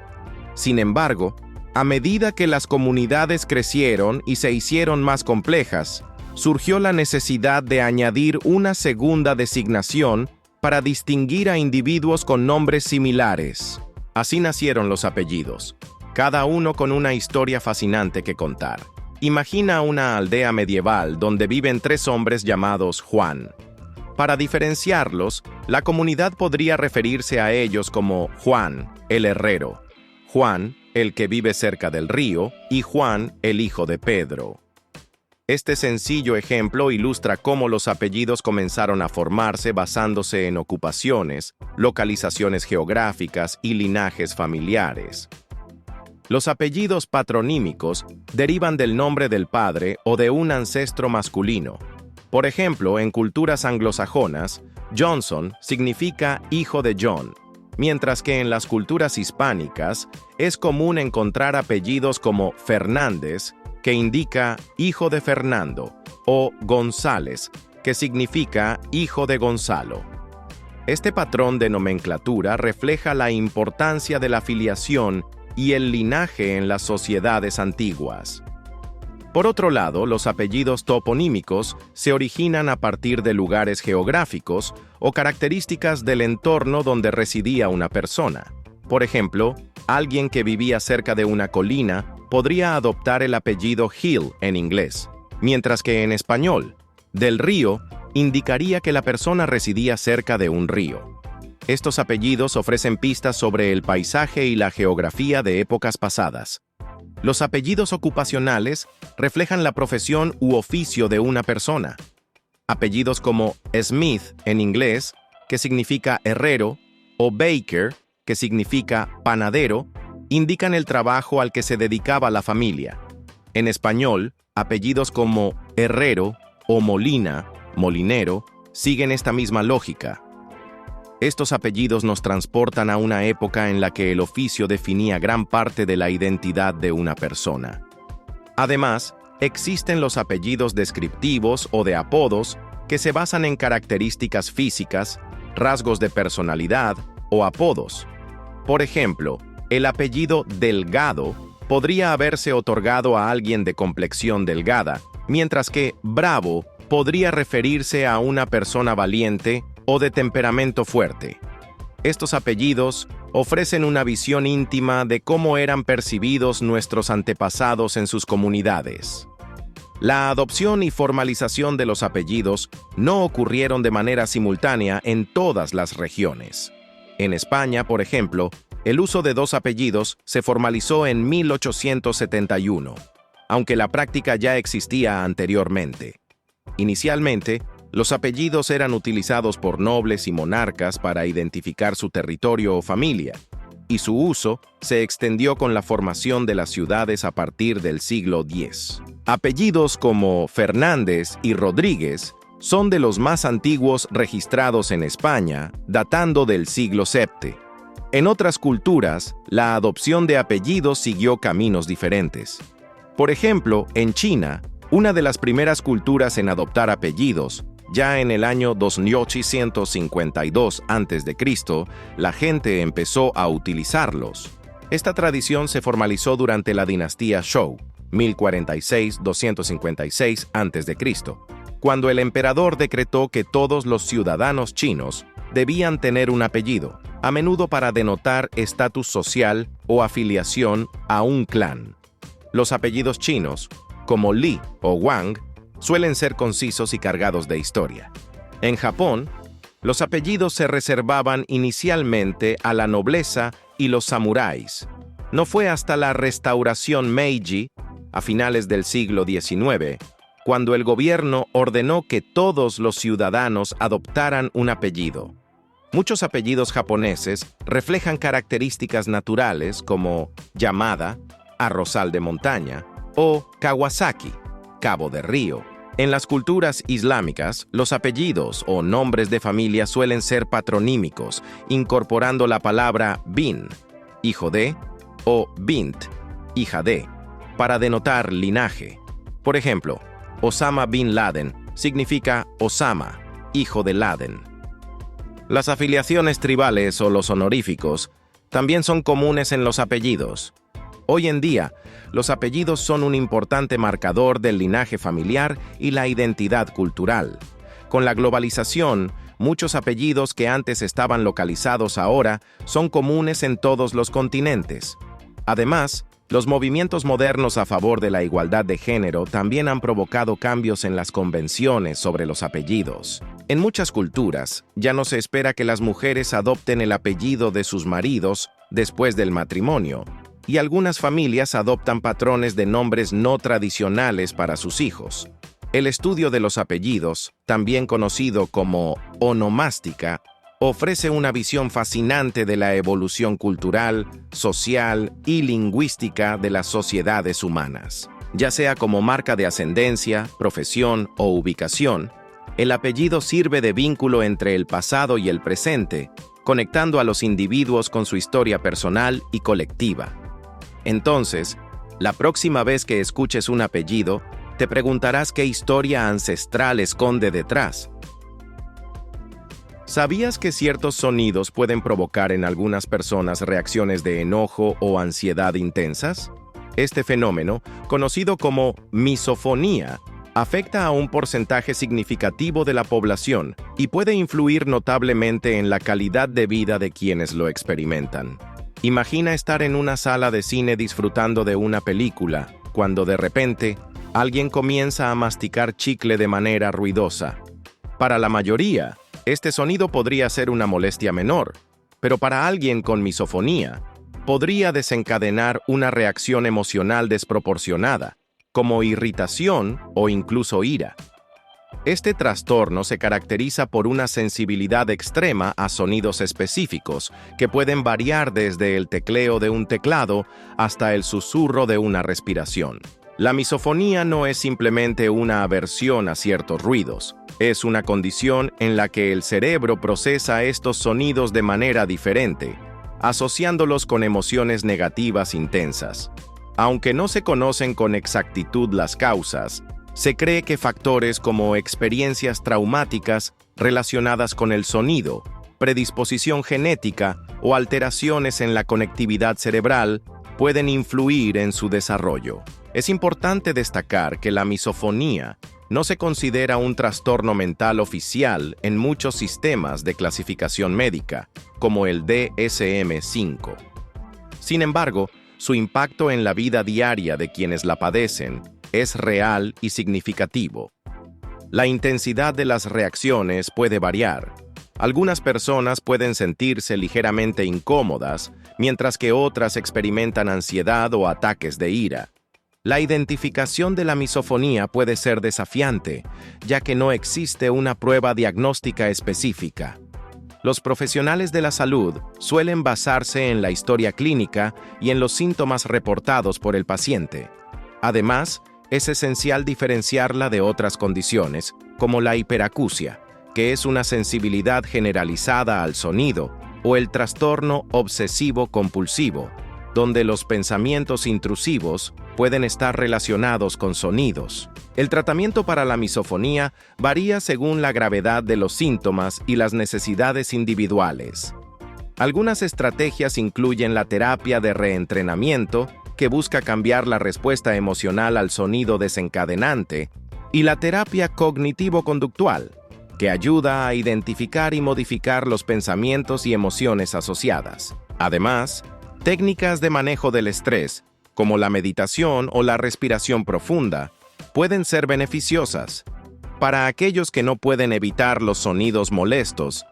Sin embargo, a medida que las comunidades crecieron y se hicieron más complejas, surgió la necesidad de añadir una segunda designación para distinguir a individuos con nombres similares. Así nacieron los apellidos, cada uno con una historia fascinante que contar. Imagina una aldea medieval donde viven 3 hombres llamados Juan. Para diferenciarlos, la comunidad podría referirse a ellos como Juan, el herrero, Juan, el que vive cerca del río, y Juan, el hijo de Pedro. Este sencillo ejemplo ilustra cómo los apellidos comenzaron a formarse basándose en ocupaciones, localizaciones geográficas y linajes familiares. Los apellidos patronímicos derivan del nombre del padre o de un ancestro masculino. Por ejemplo, en culturas anglosajonas, Johnson significa hijo de John, mientras que en las culturas hispánicas es común encontrar apellidos como Fernández, que indica hijo de Fernando, o González, que significa hijo de Gonzalo. Este patrón de nomenclatura refleja la importancia de la filiación y el linaje en las sociedades antiguas. Por otro lado, los apellidos toponímicos se originan a partir de lugares geográficos o características del entorno donde residía una persona. Por ejemplo, alguien que vivía cerca de una colina podría adoptar el apellido Hill en inglés, mientras que en español, del río indicaría que la persona residía cerca de un río. Estos apellidos ofrecen pistas sobre el paisaje y la geografía de épocas pasadas. Los apellidos ocupacionales reflejan la profesión u oficio de una persona. Apellidos como Smith en inglés, que significa herrero, o Baker, que significa panadero, indican el trabajo al que se dedicaba la familia. En español, apellidos como herrero o Molina, molinero, siguen esta misma lógica. Estos apellidos nos transportan a una época en la que el oficio definía gran parte de la identidad de una persona. Además, existen los apellidos descriptivos o de apodos que se basan en características físicas, rasgos de personalidad o apodos. Por ejemplo, el apellido Delgado podría haberse otorgado a alguien de complexión delgada, mientras que Bravo podría referirse a una persona valiente o de temperamento fuerte. Estos apellidos ofrecen una visión íntima de cómo eran percibidos nuestros antepasados en sus comunidades. La adopción y formalización de los apellidos no ocurrieron de manera simultánea en todas las regiones. En España, por ejemplo, el uso de 2 apellidos se formalizó en 1871, aunque la práctica ya existía anteriormente. Inicialmente, los apellidos eran utilizados por nobles y monarcas para identificar su territorio o familia, y su uso se extendió con la formación de las ciudades a partir del siglo X. Apellidos como Fernández y Rodríguez son de los más antiguos registrados en España, datando del siglo VII. En otras culturas, la adopción de apellidos siguió caminos diferentes. Por ejemplo, en China, una de las primeras culturas en adoptar apellidos, ya en el año 2852 a.C., la gente empezó a utilizarlos. Esta tradición se formalizó durante la dinastía Zhou. 1046-256 a.C., cuando el emperador decretó que todos los ciudadanos chinos debían tener un apellido, a menudo para denotar estatus social o afiliación a un clan. Los apellidos chinos, como Li o Wang, suelen ser concisos y cargados de historia. En Japón, los apellidos se reservaban inicialmente a la nobleza y los samuráis. No fue hasta la restauración Meiji, a finales del siglo XIX, cuando el gobierno ordenó que todos los ciudadanos adoptaran un apellido. Muchos apellidos japoneses reflejan características naturales como Yamada, arrozal de montaña, o Kawasaki, cabo de río. En las culturas islámicas, los apellidos o nombres de familia suelen ser patronímicos, incorporando la palabra bin, hijo de, o bint, hija de, para denotar linaje. Por ejemplo, Osama bin Laden significa Osama, hijo de Laden. Las afiliaciones tribales o los honoríficos también son comunes en los apellidos. Hoy en día, los apellidos son un importante marcador del linaje familiar y la identidad cultural. Con la globalización, muchos apellidos que antes estaban localizados ahora son comunes en todos los continentes. Además, los movimientos modernos a favor de la igualdad de género también han provocado cambios en las convenciones sobre los apellidos. En muchas culturas, ya no se espera que las mujeres adopten el apellido de sus maridos después del matrimonio, y algunas familias adoptan patrones de nombres no tradicionales para sus hijos. El estudio de los apellidos, también conocido como onomástica, ofrece una visión fascinante de la evolución cultural, social y lingüística de las sociedades humanas. Ya sea como marca de ascendencia, profesión o ubicación, el apellido sirve de vínculo entre el pasado y el presente, conectando a los individuos con su historia personal y colectiva. Entonces, la próxima vez que escuches un apellido, te preguntarás qué historia ancestral esconde detrás. ¿Sabías que ciertos sonidos pueden provocar en algunas personas reacciones de enojo o ansiedad intensas? Este fenómeno, conocido como misofonía, afecta a un porcentaje significativo de la población y puede influir notablemente en la calidad de vida de quienes lo experimentan. Imagina estar en una sala de cine disfrutando de una película, cuando de repente alguien comienza a masticar chicle de manera ruidosa. Para la mayoría, este sonido podría ser una molestia menor, pero para alguien con misofonía, podría desencadenar una reacción emocional desproporcionada, como irritación o incluso ira. Este trastorno se caracteriza por una sensibilidad extrema a sonidos específicos, que pueden variar desde el tecleo de un teclado hasta el susurro de una respiración. La misofonía no es simplemente una aversión a ciertos ruidos, es una condición en la que el cerebro procesa estos sonidos de manera diferente, asociándolos con emociones negativas intensas. Aunque no se conocen con exactitud las causas, se cree que factores como experiencias traumáticas relacionadas con el sonido, predisposición genética o alteraciones en la conectividad cerebral pueden influir en su desarrollo. Es importante destacar que la misofonía no se considera un trastorno mental oficial en muchos sistemas de clasificación médica, como el DSM-5. Sin embargo, su impacto en la vida diaria de quienes la padecen es real y significativo. La intensidad de las reacciones puede variar. Algunas personas pueden sentirse ligeramente incómodas, mientras que otras experimentan ansiedad o ataques de ira. La identificación de la misofonía puede ser desafiante, ya que no existe una prueba diagnóstica específica. Los profesionales de la salud suelen basarse en la historia clínica y en los síntomas reportados por el paciente. Además, es esencial diferenciarla de otras condiciones, como la hiperacusia, que es una sensibilidad generalizada al sonido, o el trastorno obsesivo-compulsivo, donde los pensamientos intrusivos pueden estar relacionados con sonidos. El tratamiento para la misofonía varía según la gravedad de los síntomas y las necesidades individuales. Algunas estrategias incluyen la terapia de reentrenamiento, que busca cambiar la respuesta emocional al sonido desencadenante, y la terapia cognitivo-conductual, que ayuda a identificar y modificar los pensamientos y emociones asociadas. Además, técnicas de manejo del estrés, como la meditación o la respiración profunda, pueden ser beneficiosas. Para aquellos que no pueden evitar los sonidos molestos,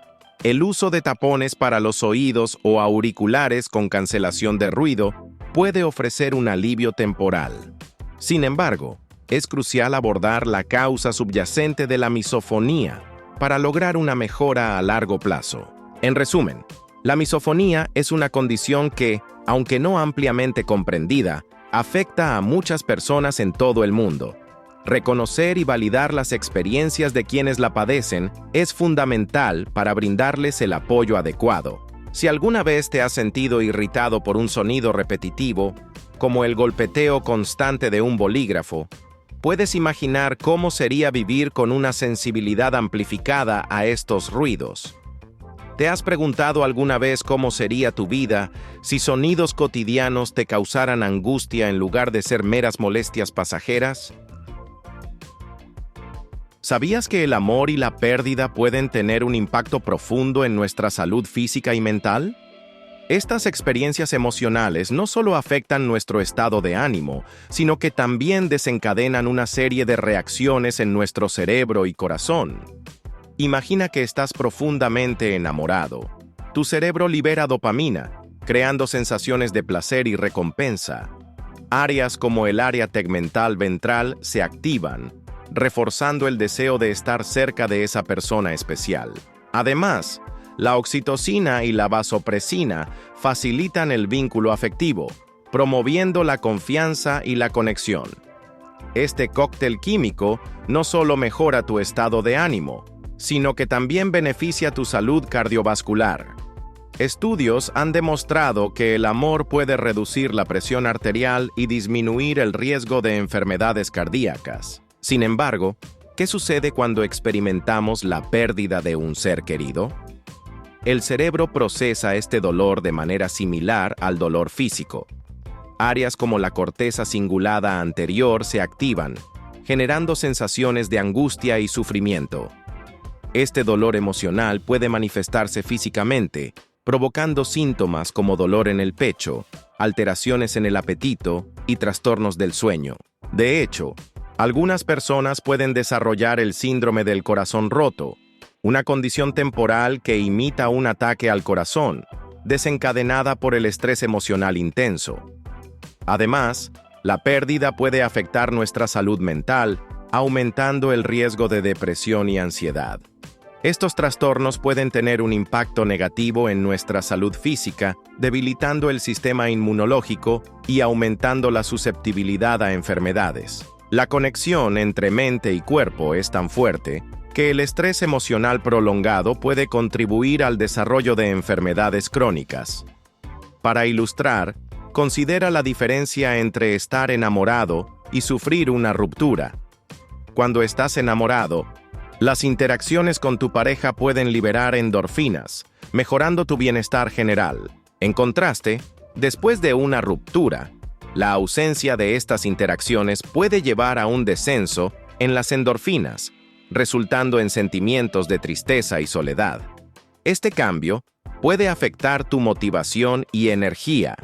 el uso de tapones para los oídos o auriculares con cancelación de ruido puede ofrecer un alivio temporal. Sin embargo, es crucial abordar la causa subyacente de la misofonía para lograr una mejora a largo plazo. En resumen, la misofonía es una condición que, aunque no ampliamente comprendida, afecta a muchas personas en todo el mundo. Reconocer y validar las experiencias de quienes la padecen es fundamental para brindarles el apoyo adecuado. Si alguna vez te has sentido irritado por un sonido repetitivo, como el golpeteo constante de un bolígrafo, puedes imaginar cómo sería vivir con una sensibilidad amplificada a estos ruidos. ¿Te has preguntado alguna vez cómo sería tu vida si sonidos cotidianos te causaran angustia en lugar de ser meras molestias pasajeras? ¿Sabías que el amor y la pérdida pueden tener un impacto profundo en nuestra salud física y mental? Estas experiencias emocionales no solo afectan nuestro estado de ánimo, sino que también desencadenan una serie de reacciones en nuestro cerebro y corazón. Imagina que estás profundamente enamorado. Tu cerebro libera dopamina, creando sensaciones de placer y recompensa. Áreas como el área tegmental ventral se activan, reforzando el deseo de estar cerca de esa persona especial. Además, la oxitocina y la vasopresina facilitan el vínculo afectivo, promoviendo la confianza y la conexión. Este cóctel químico no solo mejora tu estado de ánimo, sino que también beneficia tu salud cardiovascular. Estudios han demostrado que el amor puede reducir la presión arterial y disminuir el riesgo de enfermedades cardíacas. Sin embargo, ¿qué sucede cuando experimentamos la pérdida de un ser querido? El cerebro procesa este dolor de manera similar al dolor físico. Áreas como la corteza cingulada anterior se activan, generando sensaciones de angustia y sufrimiento. Este dolor emocional puede manifestarse físicamente, provocando síntomas como dolor en el pecho, alteraciones en el apetito y trastornos del sueño. De hecho, algunas personas pueden desarrollar el síndrome del corazón roto, una condición temporal que imita un ataque al corazón, desencadenada por el estrés emocional intenso. Además, la pérdida puede afectar nuestra salud mental, aumentando el riesgo de depresión y ansiedad. Estos trastornos pueden tener un impacto negativo en nuestra salud física, debilitando el sistema inmunológico y aumentando la susceptibilidad a enfermedades. La conexión entre mente y cuerpo es tan fuerte que el estrés emocional prolongado puede contribuir al desarrollo de enfermedades crónicas. Para ilustrar, considera la diferencia entre estar enamorado y sufrir una ruptura. Cuando estás enamorado, las interacciones con tu pareja pueden liberar endorfinas, mejorando tu bienestar general. En contraste, después de una ruptura, la ausencia de estas interacciones puede llevar a un descenso en las endorfinas, resultando en sentimientos de tristeza y soledad. Este cambio puede afectar tu motivación y energía,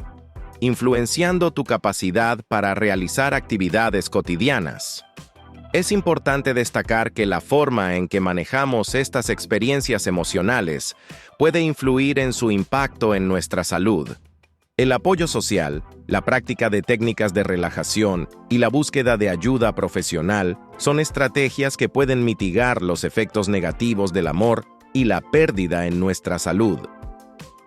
influenciando tu capacidad para realizar actividades cotidianas. Es importante destacar que la forma en que manejamos estas experiencias emocionales puede influir en su impacto en nuestra salud. El apoyo social, la práctica de técnicas de relajación y la búsqueda de ayuda profesional son estrategias que pueden mitigar los efectos negativos del amor y la pérdida en nuestra salud.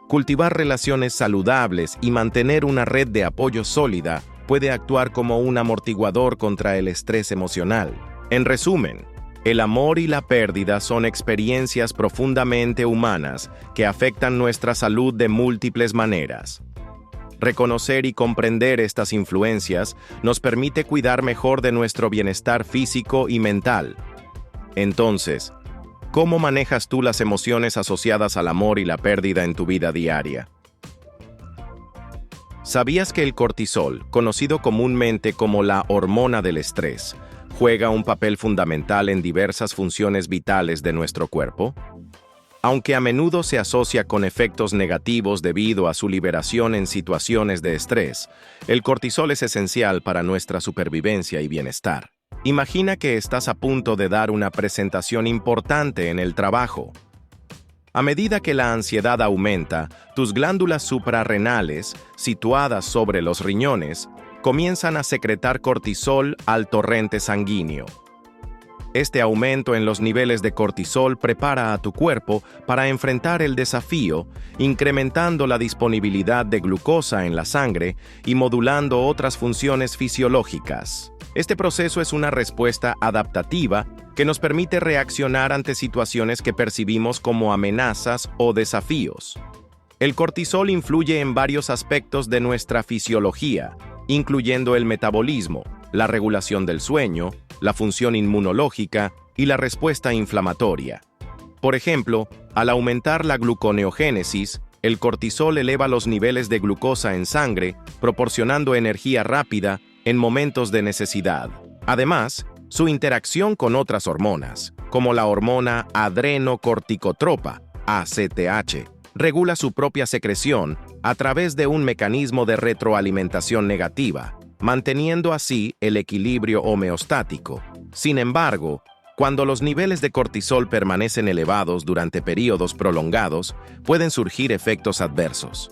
Cultivar relaciones saludables y mantener una red de apoyo sólida puede actuar como un amortiguador contra el estrés emocional. En resumen, el amor y la pérdida son experiencias profundamente humanas que afectan nuestra salud de múltiples maneras. Reconocer y comprender estas influencias nos permite cuidar mejor de nuestro bienestar físico y mental. Entonces, ¿cómo manejas tú las emociones asociadas al amor y la pérdida en tu vida diaria? ¿Sabías que el cortisol, conocido comúnmente como la hormona del estrés, juega un papel fundamental en diversas funciones vitales de nuestro cuerpo? Aunque a menudo se asocia con efectos negativos debido a su liberación en situaciones de estrés, el cortisol es esencial para nuestra supervivencia y bienestar. Imagina que estás a punto de dar una presentación importante en el trabajo. A medida que la ansiedad aumenta, tus glándulas suprarrenales, situadas sobre los riñones, comienzan a secretar cortisol al torrente sanguíneo. Este aumento en los niveles de cortisol prepara a tu cuerpo para enfrentar el desafío, incrementando la disponibilidad de glucosa en la sangre y modulando otras funciones fisiológicas. Este proceso es una respuesta adaptativa que nos permite reaccionar ante situaciones que percibimos como amenazas o desafíos. El cortisol influye en varios aspectos de nuestra fisiología, incluyendo el metabolismo, la regulación del sueño, la función inmunológica y la respuesta inflamatoria. Por ejemplo, al aumentar la gluconeogénesis, el cortisol eleva los niveles de glucosa en sangre, proporcionando energía rápida en momentos de necesidad. Además, su interacción con otras hormonas, como la hormona adrenocorticotropa, ACTH, regula su propia secreción a través de un mecanismo de retroalimentación negativa, manteniendo así el equilibrio homeostático. Sin embargo, cuando los niveles de cortisol permanecen elevados durante periodos prolongados, pueden surgir efectos adversos.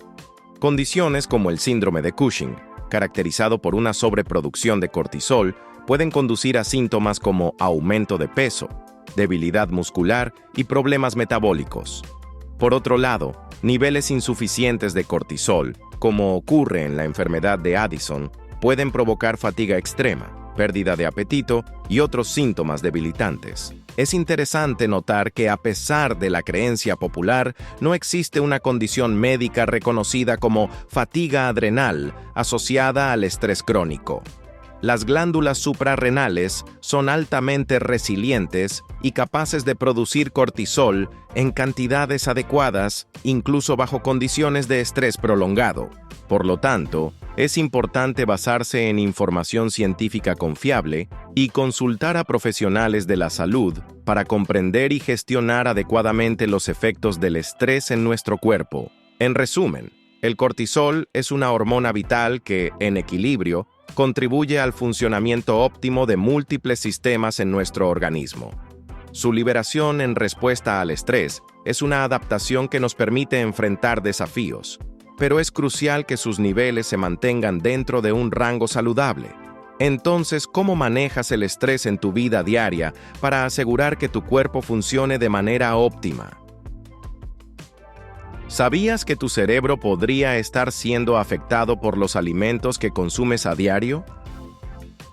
Condiciones como el síndrome de Cushing, caracterizado por una sobreproducción de cortisol, pueden conducir a síntomas como aumento de peso, debilidad muscular y problemas metabólicos. Por otro lado, niveles insuficientes de cortisol, como ocurre en la enfermedad de Addison, pueden provocar fatiga extrema, pérdida de apetito y otros síntomas debilitantes. Es interesante notar que a pesar de la creencia popular, no existe una condición médica reconocida como fatiga adrenal asociada al estrés crónico. Las glándulas suprarrenales son altamente resilientes y capaces de producir cortisol en cantidades adecuadas, incluso bajo condiciones de estrés prolongado. Por lo tanto, es importante basarse en información científica confiable y consultar a profesionales de la salud para comprender y gestionar adecuadamente los efectos del estrés en nuestro cuerpo. En resumen, el cortisol es una hormona vital que, en equilibrio, contribuye al funcionamiento óptimo de múltiples sistemas en nuestro organismo. Su liberación en respuesta al estrés es una adaptación que nos permite enfrentar desafíos, pero es crucial que sus niveles se mantengan dentro de un rango saludable. Entonces, ¿cómo manejas el estrés en tu vida diaria para asegurar que tu cuerpo funcione de manera óptima? ¿Sabías que tu cerebro podría estar siendo afectado por los alimentos que consumes a diario?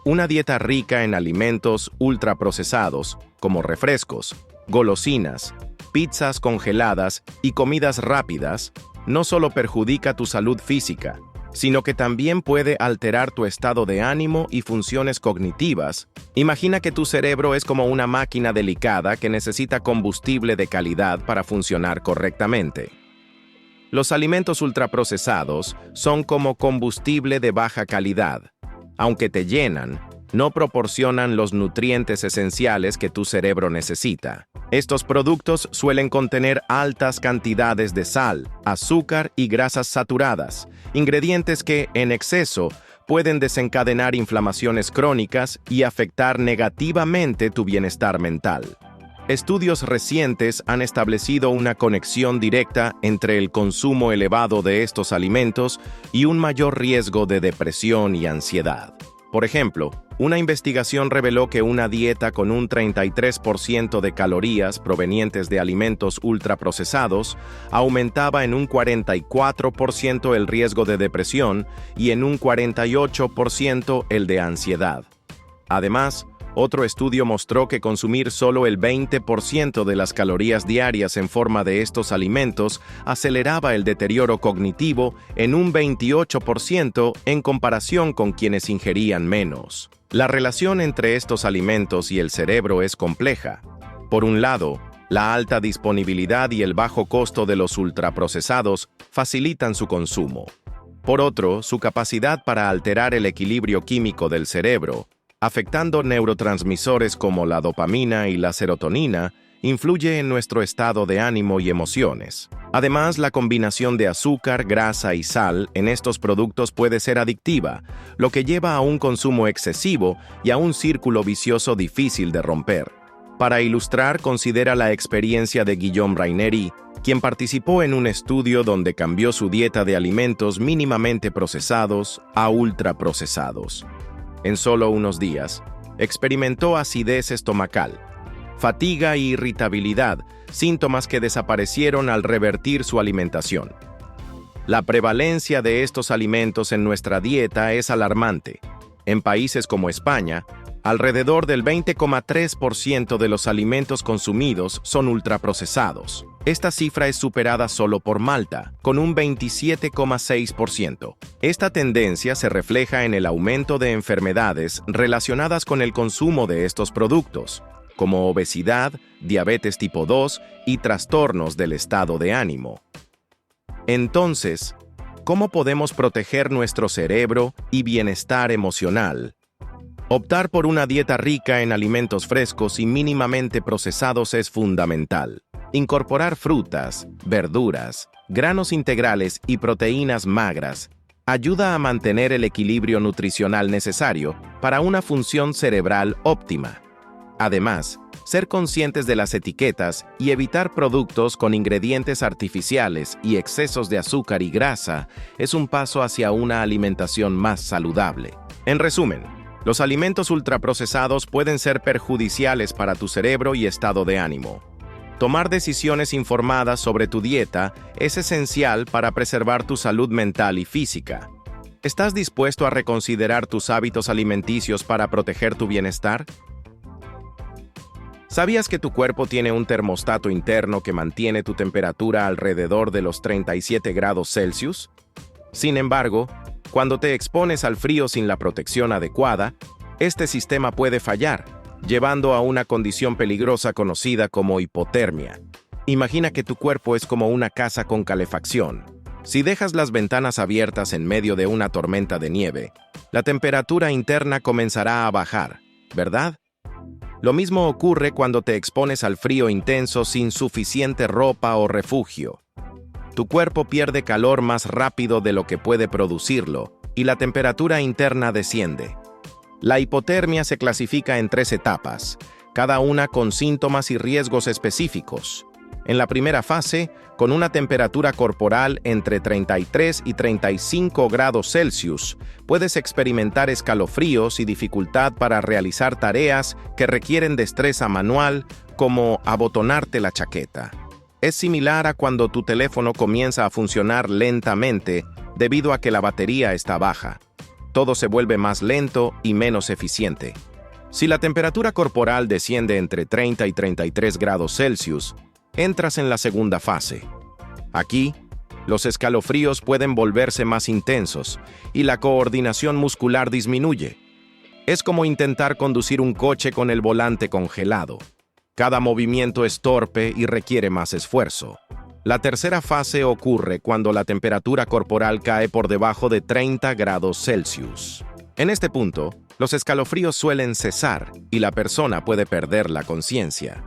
Una dieta rica en alimentos ultraprocesados, como refrescos, golosinas, pizzas congeladas y comidas rápidas, no solo perjudica tu salud física, sino que también puede alterar tu estado de ánimo y funciones cognitivas. Imagina que tu cerebro es como una máquina delicada que necesita combustible de calidad para funcionar correctamente. Los alimentos ultraprocesados son como combustible de baja calidad. Aunque te llenan, no proporcionan los nutrientes esenciales que tu cerebro necesita. Estos productos suelen contener altas cantidades de sal, azúcar y grasas saturadas, ingredientes que, en exceso, pueden desencadenar inflamaciones crónicas y afectar negativamente tu bienestar mental. Estudios recientes han establecido una conexión directa entre el consumo elevado de estos alimentos y un mayor riesgo de depresión y ansiedad. Por ejemplo, una investigación reveló que una dieta con un 33% de calorías provenientes de alimentos ultraprocesados aumentaba en un 44% el riesgo de depresión y en un 48% el de ansiedad. Además, otro estudio mostró que consumir solo el 20% de las calorías diarias en forma de estos alimentos aceleraba el deterioro cognitivo en un 28% en comparación con quienes ingerían menos. La relación entre estos alimentos y el cerebro es compleja. Por un lado, la alta disponibilidad y el bajo costo de los ultraprocesados facilitan su consumo. Por otro, su capacidad para alterar el equilibrio químico del cerebro, afectando neurotransmisores como la dopamina y la serotonina, influye en nuestro estado de ánimo y emociones. Además, la combinación de azúcar, grasa y sal en estos productos puede ser adictiva, lo que lleva a un consumo excesivo y a un círculo vicioso difícil de romper. Para ilustrar, considera la experiencia de Guillaume Raineri, quien participó en un estudio donde cambió su dieta de alimentos mínimamente procesados a ultraprocesados. En solo unos días, experimentó acidez estomacal, fatiga y irritabilidad, síntomas que desaparecieron al revertir su alimentación. La prevalencia de estos alimentos en nuestra dieta es alarmante. En países como España, alrededor del 20,3% de los alimentos consumidos son ultraprocesados. Esta cifra es superada solo por Malta, con un 27,6%. Esta tendencia se refleja en el aumento de enfermedades relacionadas con el consumo de estos productos, como obesidad, diabetes tipo 2 y trastornos del estado de ánimo. Entonces, ¿cómo podemos proteger nuestro cerebro y bienestar emocional? Optar por una dieta rica en alimentos frescos y mínimamente procesados es fundamental. Incorporar frutas, verduras, granos integrales y proteínas magras ayuda a mantener el equilibrio nutricional necesario para una función cerebral óptima. Además, ser conscientes de las etiquetas y evitar productos con ingredientes artificiales y excesos de azúcar y grasa es un paso hacia una alimentación más saludable. En resumen, los alimentos ultraprocesados pueden ser perjudiciales para tu cerebro y estado de ánimo. Tomar decisiones informadas sobre tu dieta es esencial para preservar tu salud mental y física. ¿Estás dispuesto a reconsiderar tus hábitos alimenticios para proteger tu bienestar? ¿Sabías que tu cuerpo tiene un termostato interno que mantiene tu temperatura alrededor de los 37 grados Celsius? Sin embargo, cuando te expones al frío sin la protección adecuada, este sistema puede fallar, llevando a una condición peligrosa conocida como hipotermia. Imagina que tu cuerpo es como una casa con calefacción. Si dejas las ventanas abiertas en medio de una tormenta de nieve, la temperatura interna comenzará a bajar, ¿verdad? Lo mismo ocurre cuando te expones al frío intenso sin suficiente ropa o refugio. Tu cuerpo pierde calor más rápido de lo que puede producirlo, y la temperatura interna desciende. La hipotermia se clasifica en 3 etapas, cada una con síntomas y riesgos específicos. En la primera fase, con una temperatura corporal entre 33 y 35 grados Celsius, puedes experimentar escalofríos y dificultad para realizar tareas que requieren destreza manual, como abotonarte la chaqueta. Es similar a cuando tu teléfono comienza a funcionar lentamente debido a que la batería está baja. Todo se vuelve más lento y menos eficiente. Si la temperatura corporal desciende entre 30 y 33 grados Celsius, entras en la segunda fase. Aquí, los escalofríos pueden volverse más intensos y la coordinación muscular disminuye. Es como intentar conducir un coche con el volante congelado. Cada movimiento es torpe y requiere más esfuerzo. La tercera fase ocurre cuando la temperatura corporal cae por debajo de 30 grados Celsius. En este punto, los escalofríos suelen cesar y la persona puede perder la conciencia.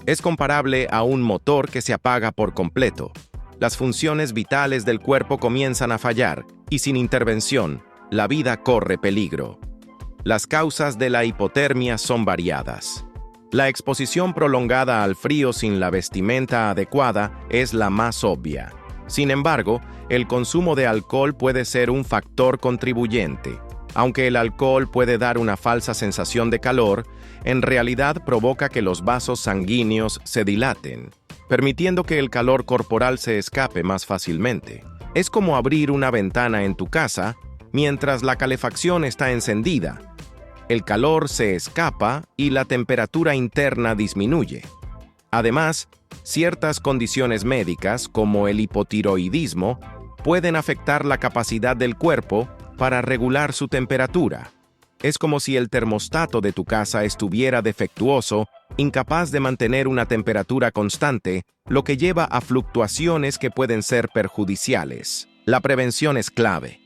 Es comparable a un motor que se apaga por completo. Las funciones vitales del cuerpo comienzan a fallar y sin intervención, la vida corre peligro. Las causas de la hipotermia son variadas. La exposición prolongada al frío sin la vestimenta adecuada es la más obvia. Sin embargo, el consumo de alcohol puede ser un factor contribuyente. Aunque el alcohol puede dar una falsa sensación de calor, en realidad provoca que los vasos sanguíneos se dilaten, permitiendo que el calor corporal se escape más fácilmente. Es como abrir una ventana en tu casa mientras la calefacción está encendida. El calor se escapa y la temperatura interna disminuye. Además, ciertas condiciones médicas, como el hipotiroidismo, pueden afectar la capacidad del cuerpo para regular su temperatura. Es como si el termostato de tu casa estuviera defectuoso, incapaz de mantener una temperatura constante, lo que lleva a fluctuaciones que pueden ser perjudiciales. La prevención es clave.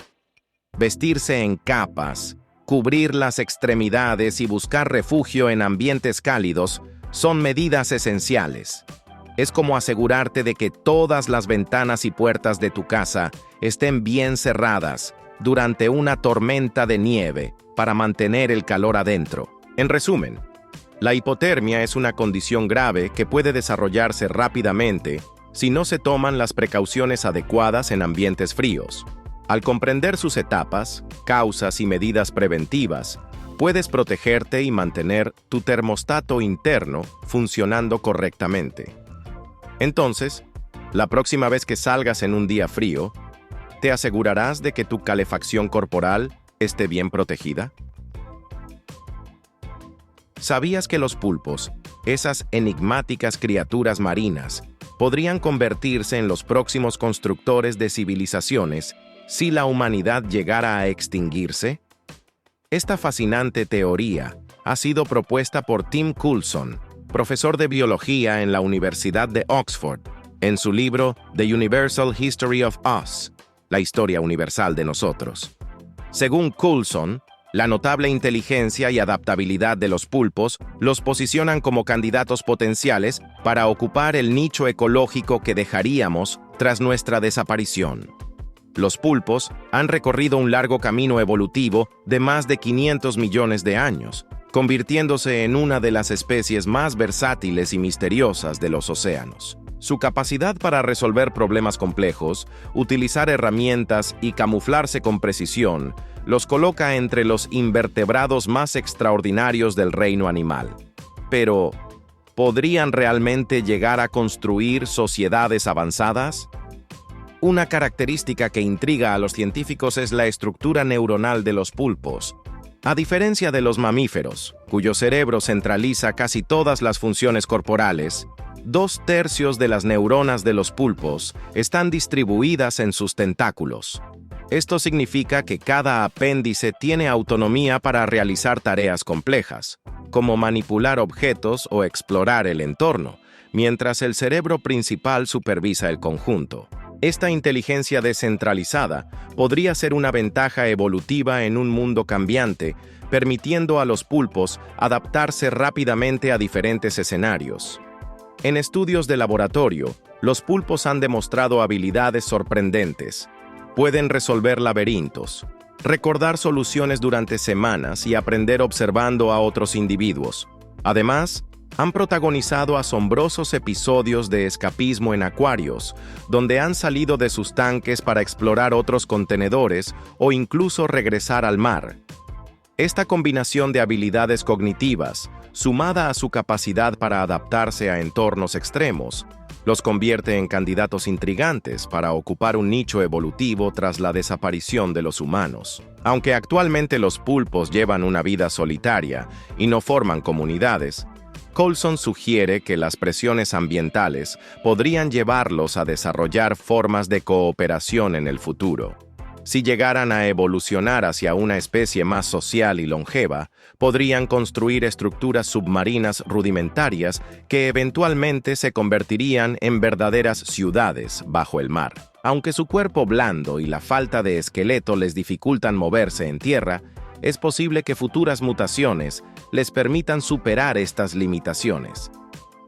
Vestirse en capas, cubrir las extremidades y buscar refugio en ambientes cálidos son medidas esenciales. Es como asegurarte de que todas las ventanas y puertas de tu casa estén bien cerradas durante una tormenta de nieve para mantener el calor adentro. En resumen, la hipotermia es una condición grave que puede desarrollarse rápidamente si no se toman las precauciones adecuadas en ambientes fríos. Al comprender sus etapas, causas y medidas preventivas, puedes protegerte y mantener tu termostato interno funcionando correctamente. Entonces, la próxima vez que salgas en un día frío, ¿te asegurarás de que tu calefacción corporal esté bien protegida? ¿Sabías que los pulpos, esas enigmáticas criaturas marinas, podrían convertirse en los próximos constructores de civilizaciones si la humanidad llegara a extinguirse? Esta fascinante teoría ha sido propuesta por Tim Coulson, profesor de biología en la Universidad de Oxford, en su libro The Universal History of Us, la historia universal de nosotros. Según Coulson, la notable inteligencia y adaptabilidad de los pulpos los posicionan como candidatos potenciales para ocupar el nicho ecológico que dejaríamos tras nuestra desaparición. Los pulpos han recorrido un largo camino evolutivo de más de 500 millones de años, convirtiéndose en una de las especies más versátiles y misteriosas de los océanos. Su capacidad para resolver problemas complejos, utilizar herramientas y camuflarse con precisión los coloca entre los invertebrados más extraordinarios del reino animal. Pero, ¿podrían realmente llegar a construir sociedades avanzadas? Una característica que intriga a los científicos es la estructura neuronal de los pulpos. A diferencia de los mamíferos, cuyo cerebro centraliza casi todas las funciones corporales, 2/3 de las neuronas de los pulpos están distribuidas en sus tentáculos. Esto significa que cada apéndice tiene autonomía para realizar tareas complejas, como manipular objetos o explorar el entorno, mientras el cerebro principal supervisa el conjunto. Esta inteligencia descentralizada podría ser una ventaja evolutiva en un mundo cambiante, permitiendo a los pulpos adaptarse rápidamente a diferentes escenarios. En estudios de laboratorio, los pulpos han demostrado habilidades sorprendentes. Pueden resolver laberintos, recordar soluciones durante semanas y aprender observando a otros individuos. Además, han protagonizado asombrosos episodios de escapismo en acuarios, donde han salido de sus tanques para explorar otros contenedores o incluso regresar al mar. Esta combinación de habilidades cognitivas, sumada a su capacidad para adaptarse a entornos extremos, los convierte en candidatos intrigantes para ocupar un nicho evolutivo tras la desaparición de los humanos. Aunque actualmente los pulpos llevan una vida solitaria y no forman comunidades, Coulson sugiere que las presiones ambientales podrían llevarlos a desarrollar formas de cooperación en el futuro. Si llegaran a evolucionar hacia una especie más social y longeva, podrían construir estructuras submarinas rudimentarias que eventualmente se convertirían en verdaderas ciudades bajo el mar. Aunque su cuerpo blando y la falta de esqueleto les dificultan moverse en tierra, es posible que futuras mutaciones les permitan superar estas limitaciones.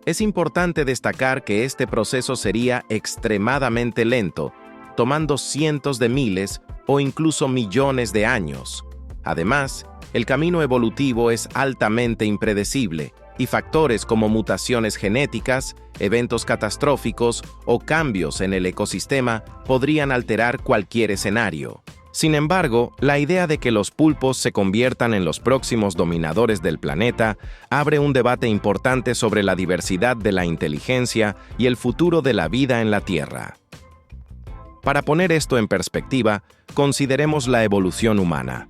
Es importante destacar que este proceso sería extremadamente lento, tomando cientos de miles o incluso millones de años. Además, el camino evolutivo es altamente impredecible y factores como mutaciones genéticas, eventos catastróficos o cambios en el ecosistema podrían alterar cualquier escenario. Sin embargo, la idea de que los pulpos se conviertan en los próximos dominadores del planeta abre un debate importante sobre la diversidad de la inteligencia y el futuro de la vida en la Tierra. Para poner esto en perspectiva, consideremos la evolución humana.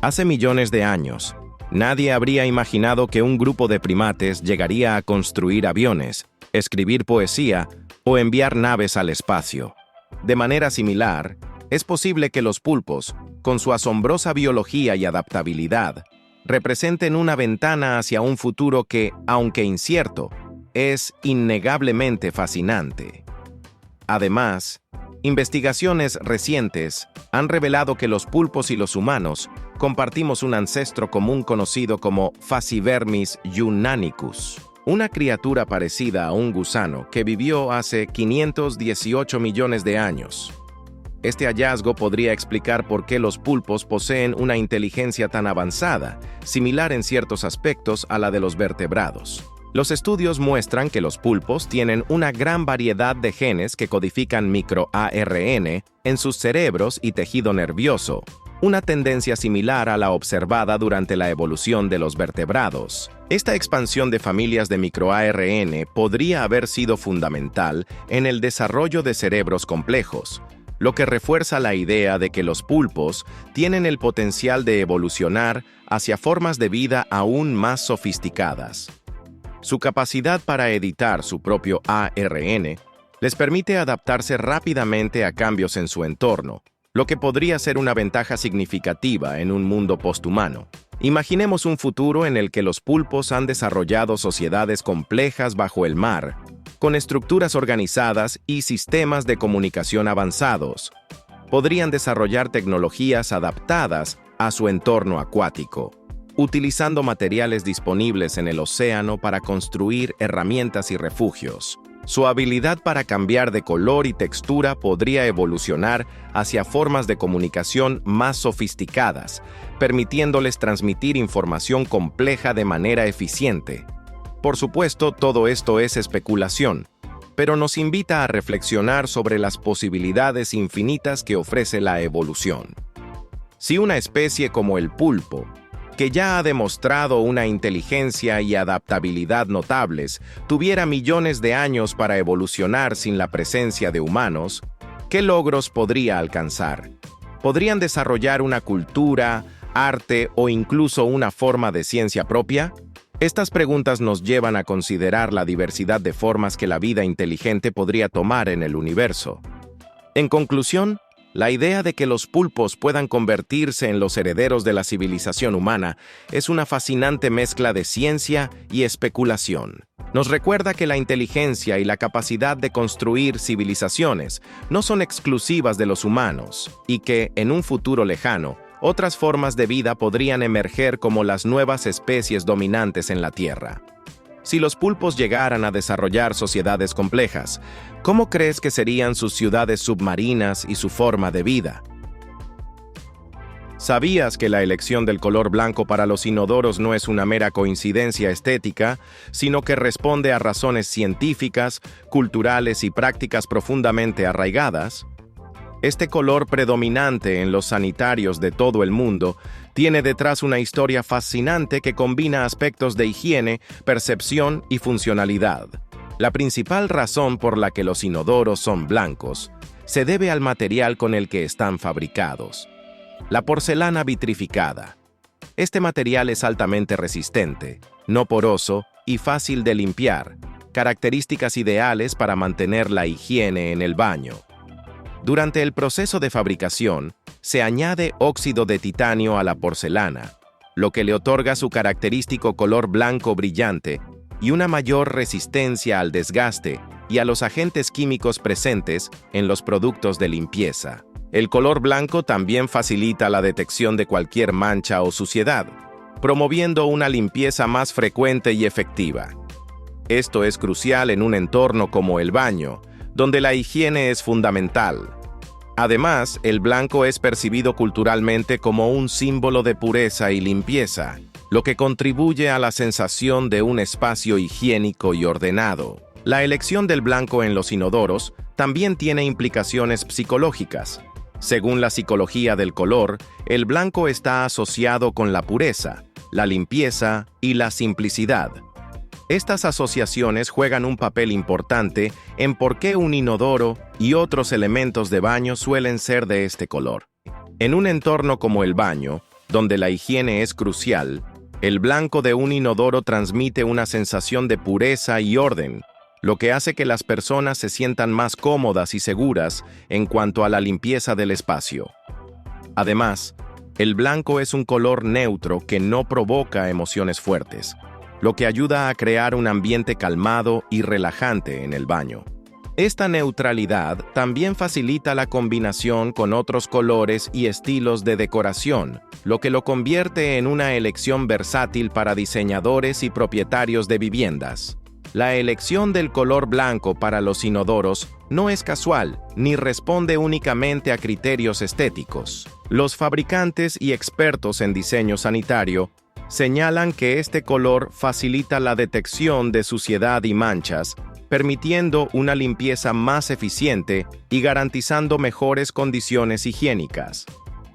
Hace millones de años, nadie habría imaginado que un grupo de primates llegaría a construir aviones, escribir poesía o enviar naves al espacio. De manera similar, es posible que los pulpos, con su asombrosa biología y adaptabilidad, representen una ventana hacia un futuro que, aunque incierto, es innegablemente fascinante. Además, Investigaciones recientes han revelado que los pulpos y los humanos compartimos un ancestro común conocido como Pachyvermis yunanicus, una criatura parecida a un gusano que vivió hace 518 millones de años. Este hallazgo podría explicar por qué los pulpos poseen una inteligencia tan avanzada, similar en ciertos aspectos a la de los vertebrados. Los estudios muestran que los pulpos tienen una gran variedad de genes que codifican microARN en sus cerebros y tejido nervioso, una tendencia similar a la observada durante la evolución de los vertebrados. Esta expansión de familias de microARN podría haber sido fundamental en el desarrollo de cerebros complejos, lo que refuerza la idea de que los pulpos tienen el potencial de evolucionar hacia formas de vida aún más sofisticadas. Su capacidad para editar su propio ARN les permite adaptarse rápidamente a cambios en su entorno, lo que podría ser una ventaja significativa en un mundo posthumano. Imaginemos un futuro en el que los pulpos han desarrollado sociedades complejas bajo el mar, con estructuras organizadas y sistemas de comunicación avanzados. Podrían desarrollar tecnologías adaptadas a su entorno acuático, utilizando materiales disponibles en el océano para construir herramientas y refugios. Su habilidad para cambiar de color y textura podría evolucionar hacia formas de comunicación más sofisticadas, permitiéndoles transmitir información compleja de manera eficiente. Por supuesto, todo esto es especulación, pero nos invita a reflexionar sobre las posibilidades infinitas que ofrece la evolución. Si una especie como el pulpo, que ya ha demostrado una inteligencia y adaptabilidad notables, tuviera millones de años para evolucionar sin la presencia de humanos, ¿qué logros podría alcanzar? ¿Podrían desarrollar una cultura, arte o incluso una forma de ciencia propia? Estas preguntas nos llevan a considerar la diversidad de formas que la vida inteligente podría tomar en el universo. En conclusión, la idea de que los pulpos puedan convertirse en los herederos de la civilización humana es una fascinante mezcla de ciencia y especulación. Nos recuerda que la inteligencia y la capacidad de construir civilizaciones no son exclusivas de los humanos y que, en un futuro lejano, otras formas de vida podrían emerger como las nuevas especies dominantes en la Tierra. Si los pulpos llegaran a desarrollar sociedades complejas, ¿cómo crees que serían sus ciudades submarinas y su forma de vida? ¿Sabías que la elección del color blanco para los inodoros no es una mera coincidencia estética, sino que responde a razones científicas, culturales y prácticas profundamente arraigadas? Este color predominante en los sanitarios de todo el mundo tiene detrás una historia fascinante que combina aspectos de higiene, percepción y funcionalidad. La principal razón por la que los inodoros son blancos se debe al material con el que están fabricados: la porcelana vitrificada. Este material es altamente resistente, no poroso y fácil de limpiar, características ideales para mantener la higiene en el baño. Durante el proceso de fabricación, se añade óxido de titanio a la porcelana, lo que le otorga su característico color blanco brillante y una mayor resistencia al desgaste y a los agentes químicos presentes en los productos de limpieza. El color blanco también facilita la detección de cualquier mancha o suciedad, promoviendo una limpieza más frecuente y efectiva. Esto es crucial en un entorno como el baño, donde la higiene es fundamental. Además, el blanco es percibido culturalmente como un símbolo de pureza y limpieza, lo que contribuye a la sensación de un espacio higiénico y ordenado. La elección del blanco en los inodoros también tiene implicaciones psicológicas. Según la psicología del color, el blanco está asociado con la pureza, la limpieza y la simplicidad. Estas asociaciones juegan un papel importante en por qué un inodoro y otros elementos de baño suelen ser de este color. En un entorno como el baño, donde la higiene es crucial, el blanco de un inodoro transmite una sensación de pureza y orden, lo que hace que las personas se sientan más cómodas y seguras en cuanto a la limpieza del espacio. Además, el blanco es un color neutro que no provoca emociones fuertes, lo que ayuda a crear un ambiente calmado y relajante en el baño. Esta neutralidad también facilita la combinación con otros colores y estilos de decoración, lo que lo convierte en una elección versátil para diseñadores y propietarios de viviendas. La elección del color blanco para los inodoros no es casual, ni responde únicamente a criterios estéticos. Los fabricantes y expertos en diseño sanitario señalan que este color facilita la detección de suciedad y manchas, permitiendo una limpieza más eficiente y garantizando mejores condiciones higiénicas.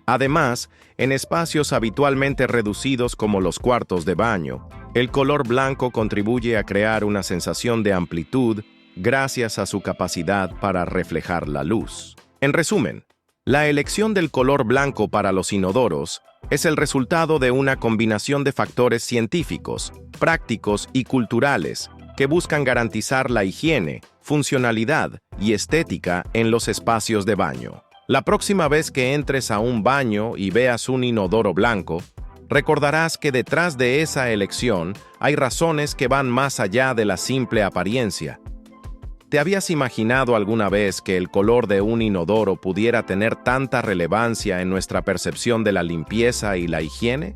Además, en espacios habitualmente reducidos como los cuartos de baño, el color blanco contribuye a crear una sensación de amplitud gracias a su capacidad para reflejar la luz. En resumen, la elección del color blanco para los inodoros es el resultado de una combinación de factores científicos, prácticos y culturales que buscan garantizar la higiene, funcionalidad y estética en los espacios de baño. La próxima vez que entres a un baño y veas un inodoro blanco, recordarás que detrás de esa elección hay razones que van más allá de la simple apariencia. ¿Te habías imaginado alguna vez que el color de un inodoro pudiera tener tanta relevancia en nuestra percepción de la limpieza y la higiene?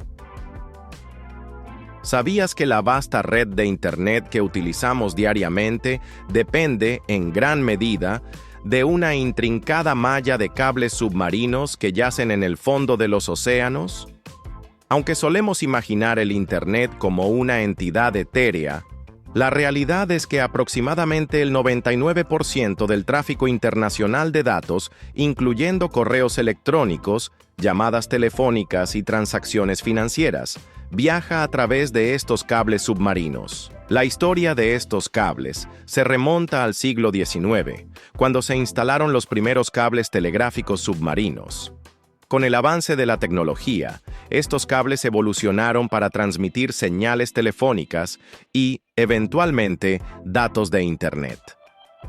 ¿Sabías que la vasta red de Internet que utilizamos diariamente depende, en gran medida, de una intrincada malla de cables submarinos que yacen en el fondo de los océanos? Aunque solemos imaginar el Internet como una entidad etérea, la realidad es que aproximadamente el 99% del tráfico internacional de datos, incluyendo correos electrónicos, llamadas telefónicas y transacciones financieras, viaja a través de estos cables submarinos. La historia de estos cables se remonta al siglo XIX, cuando se instalaron los primeros cables telegráficos submarinos. Con el avance de la tecnología, estos cables evolucionaron para transmitir señales telefónicas y, eventualmente, datos de Internet.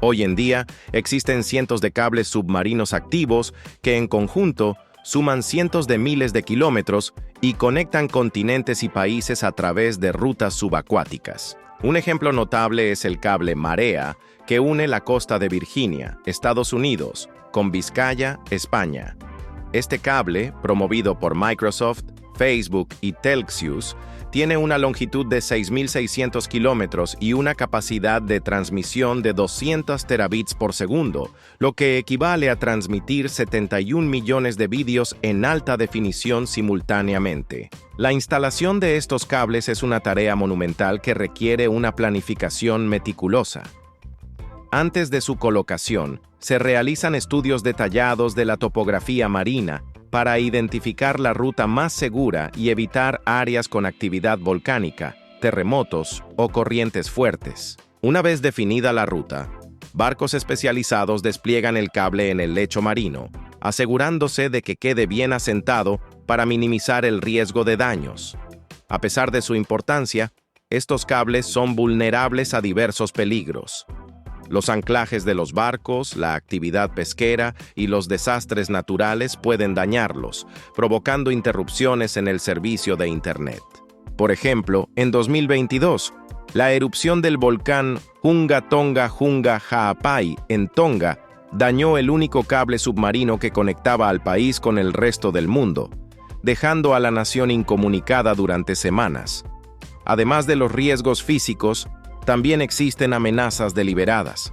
Hoy en día, existen cientos de cables submarinos activos que, en conjunto, suman cientos de miles de kilómetros y conectan continentes y países a través de rutas subacuáticas. Un ejemplo notable es el cable Marea, que une la costa de Virginia, Estados Unidos, con Vizcaya, España. Este cable, promovido por Microsoft, Facebook y Telxius, tiene una longitud de 6.600 kilómetros y una capacidad de transmisión de 200 terabits por segundo, lo que equivale a transmitir 71 millones de vídeos en alta definición simultáneamente. La instalación de estos cables es una tarea monumental que requiere una planificación meticulosa. Antes de su colocación, se realizan estudios detallados de la topografía marina para identificar la ruta más segura y evitar áreas con actividad volcánica, terremotos o corrientes fuertes. Una vez definida la ruta, barcos especializados despliegan el cable en el lecho marino, asegurándose de que quede bien asentado para minimizar el riesgo de daños. A pesar de su importancia, estos cables son vulnerables a diversos peligros. Los anclajes de los barcos, la actividad pesquera y los desastres naturales pueden dañarlos, provocando interrupciones en el servicio de Internet. Por ejemplo, en 2022, la erupción del volcán Hunga Tonga Hunga Ha'apai en Tonga dañó el único cable submarino que conectaba al país con el resto del mundo, dejando a la nación incomunicada durante semanas. Además de los riesgos físicos, también existen amenazas deliberadas.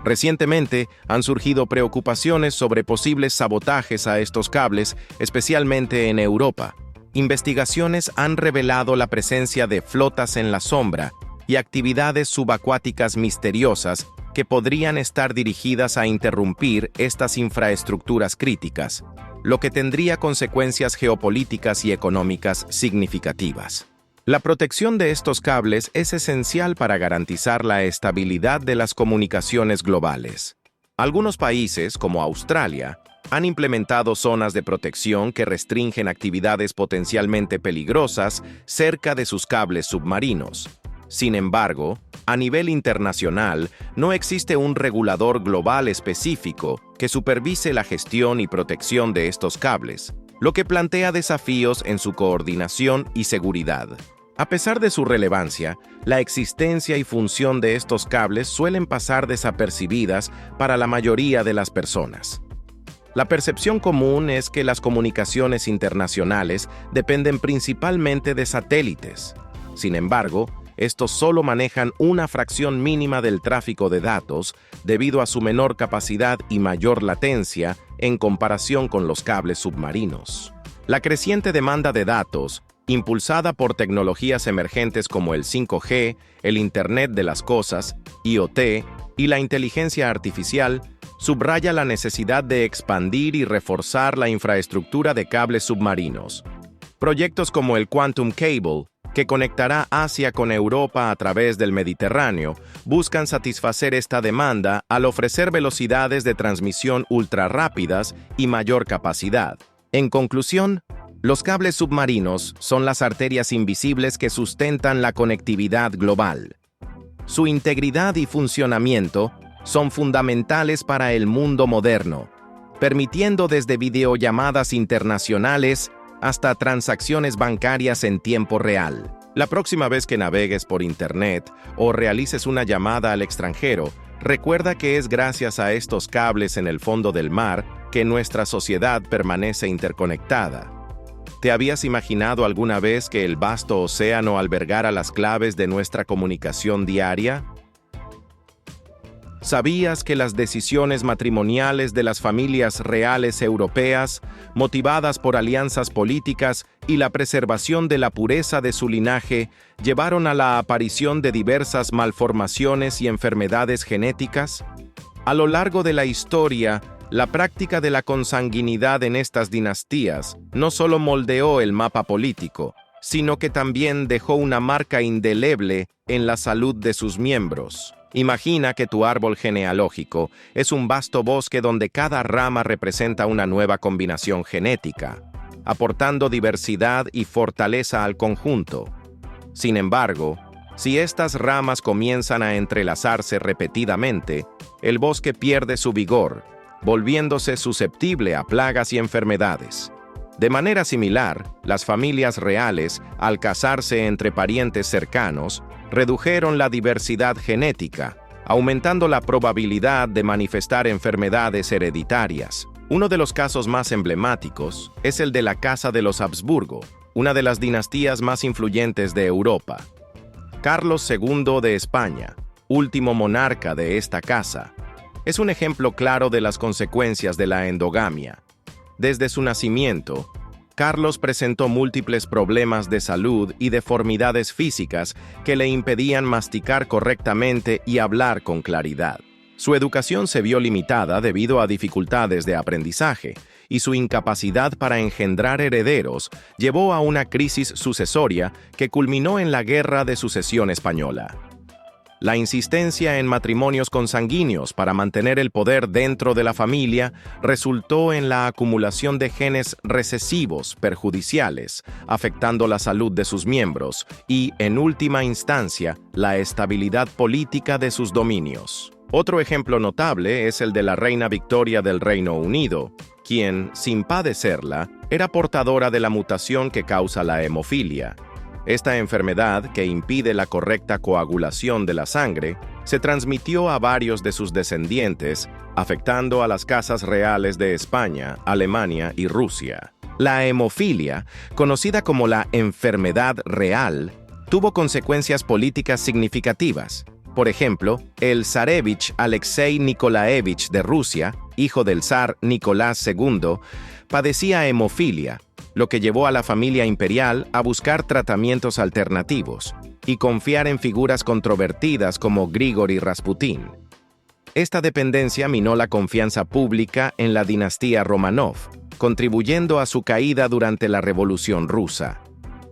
Recientemente han surgido preocupaciones sobre posibles sabotajes a estos cables, especialmente en Europa. Investigaciones han revelado la presencia de flotas en la sombra y actividades subacuáticas misteriosas que podrían estar dirigidas a interrumpir estas infraestructuras críticas, lo que tendría consecuencias geopolíticas y económicas significativas. La protección de estos cables es esencial para garantizar la estabilidad de las comunicaciones globales. Algunos países, como Australia, han implementado zonas de protección que restringen actividades potencialmente peligrosas cerca de sus cables submarinos. Sin embargo, a nivel internacional, no existe un regulador global específico que supervise la gestión y protección de estos cables, lo que plantea desafíos en su coordinación y seguridad. A pesar de su relevancia, la existencia y función de estos cables suelen pasar desapercibidas para la mayoría de las personas. La percepción común es que las comunicaciones internacionales dependen principalmente de satélites. Sin embargo, estos solo manejan una fracción mínima del tráfico de datos debido a su menor capacidad y mayor latencia en comparación con los cables submarinos. La creciente demanda de datos, impulsada por tecnologías emergentes como el 5G, el Internet de las Cosas, IoT y la inteligencia artificial, subraya la necesidad de expandir y reforzar la infraestructura de cables submarinos. Proyectos como el Quantum Cable, que conectará Asia con Europa a través del Mediterráneo, buscan satisfacer esta demanda al ofrecer velocidades de transmisión ultrarrápidas y mayor capacidad. En conclusión, los cables submarinos son las arterias invisibles que sustentan la conectividad global. Su integridad y funcionamiento son fundamentales para el mundo moderno, permitiendo desde videollamadas internacionales hasta transacciones bancarias en tiempo real. La próxima vez que navegues por Internet o realices una llamada al extranjero, recuerda que es gracias a estos cables en el fondo del mar que nuestra sociedad permanece interconectada. ¿Te habías imaginado alguna vez que el vasto océano albergara las claves de nuestra comunicación diaria? ¿Sabías que las decisiones matrimoniales de las familias reales europeas, motivadas por alianzas políticas y la preservación de la pureza de su linaje, llevaron a la aparición de diversas malformaciones y enfermedades genéticas? A lo largo de la historia, la práctica de la consanguinidad en estas dinastías no solo moldeó el mapa político, sino que también dejó una marca indeleble en la salud de sus miembros. Imagina que tu árbol genealógico es un vasto bosque donde cada rama representa una nueva combinación genética, aportando diversidad y fortaleza al conjunto. Sin embargo, si estas ramas comienzan a entrelazarse repetidamente, el bosque pierde su vigor, volviéndose susceptible a plagas y enfermedades. De manera similar, las familias reales, al casarse entre parientes cercanos, redujeron la diversidad genética, aumentando la probabilidad de manifestar enfermedades hereditarias. Uno de los casos más emblemáticos es el de la Casa de los Habsburgo, una de las dinastías más influyentes de Europa. Carlos II de España, último monarca de esta casa, es un ejemplo claro de las consecuencias de la endogamia. Desde su nacimiento, Carlos presentó múltiples problemas de salud y deformidades físicas que le impedían masticar correctamente y hablar con claridad. Su educación se vio limitada debido a dificultades de aprendizaje, y su incapacidad para engendrar herederos llevó a una crisis sucesoria que culminó en la Guerra de Sucesión Española. La insistencia en matrimonios consanguíneos para mantener el poder dentro de la familia resultó en la acumulación de genes recesivos perjudiciales, afectando la salud de sus miembros y, en última instancia, la estabilidad política de sus dominios. Otro ejemplo notable es el de la reina Victoria del Reino Unido, quien, sin padecerla, era portadora de la mutación que causa la hemofilia. Esta enfermedad, que impide la correcta coagulación de la sangre, se transmitió a varios de sus descendientes, afectando a las casas reales de España, Alemania y Rusia. La hemofilia, conocida como la enfermedad real, tuvo consecuencias políticas significativas. Por ejemplo, el zarevich Alexei Nikolaevich de Rusia, hijo del zar Nicolás II, padecía hemofilia, lo que llevó a la familia imperial a buscar tratamientos alternativos y confiar en figuras controvertidas como Grigori Rasputín. Esta dependencia minó la confianza pública en la dinastía Romanov, contribuyendo a su caída durante la Revolución Rusa.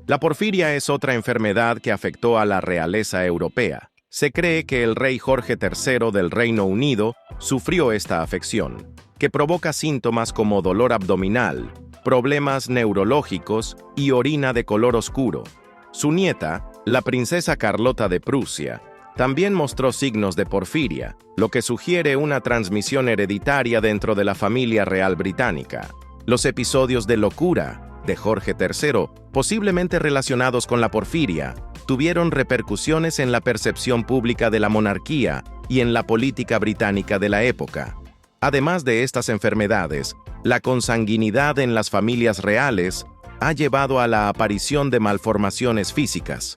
La porfiria es otra enfermedad que afectó a la realeza europea. Se cree que el rey Jorge III del Reino Unido sufrió esta afección, que provoca síntomas como dolor abdominal, problemas neurológicos y orina de color oscuro. Su nieta, la princesa Carlota de Prusia, también mostró signos de porfiria, lo que sugiere una transmisión hereditaria dentro de la familia real británica. Los episodios de locura, de Jorge III, posiblemente relacionados con la porfiria, tuvieron repercusiones en la percepción pública de la monarquía y en la política británica de la época. Además de estas enfermedades, la consanguinidad en las familias reales ha llevado a la aparición de malformaciones físicas.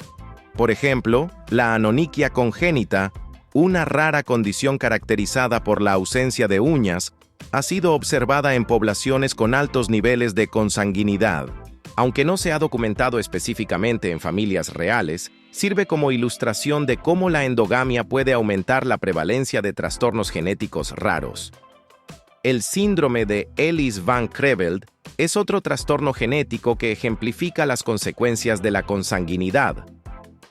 Por ejemplo, la anonyquia congénita, una rara condición caracterizada por la ausencia de uñas, ha sido observada en poblaciones con altos niveles de consanguinidad. Aunque no se ha documentado específicamente en familias reales, sirve como ilustración de cómo la endogamia puede aumentar la prevalencia de trastornos genéticos raros. El síndrome de Ellis-Van Creveld es otro trastorno genético que ejemplifica las consecuencias de la consanguinidad.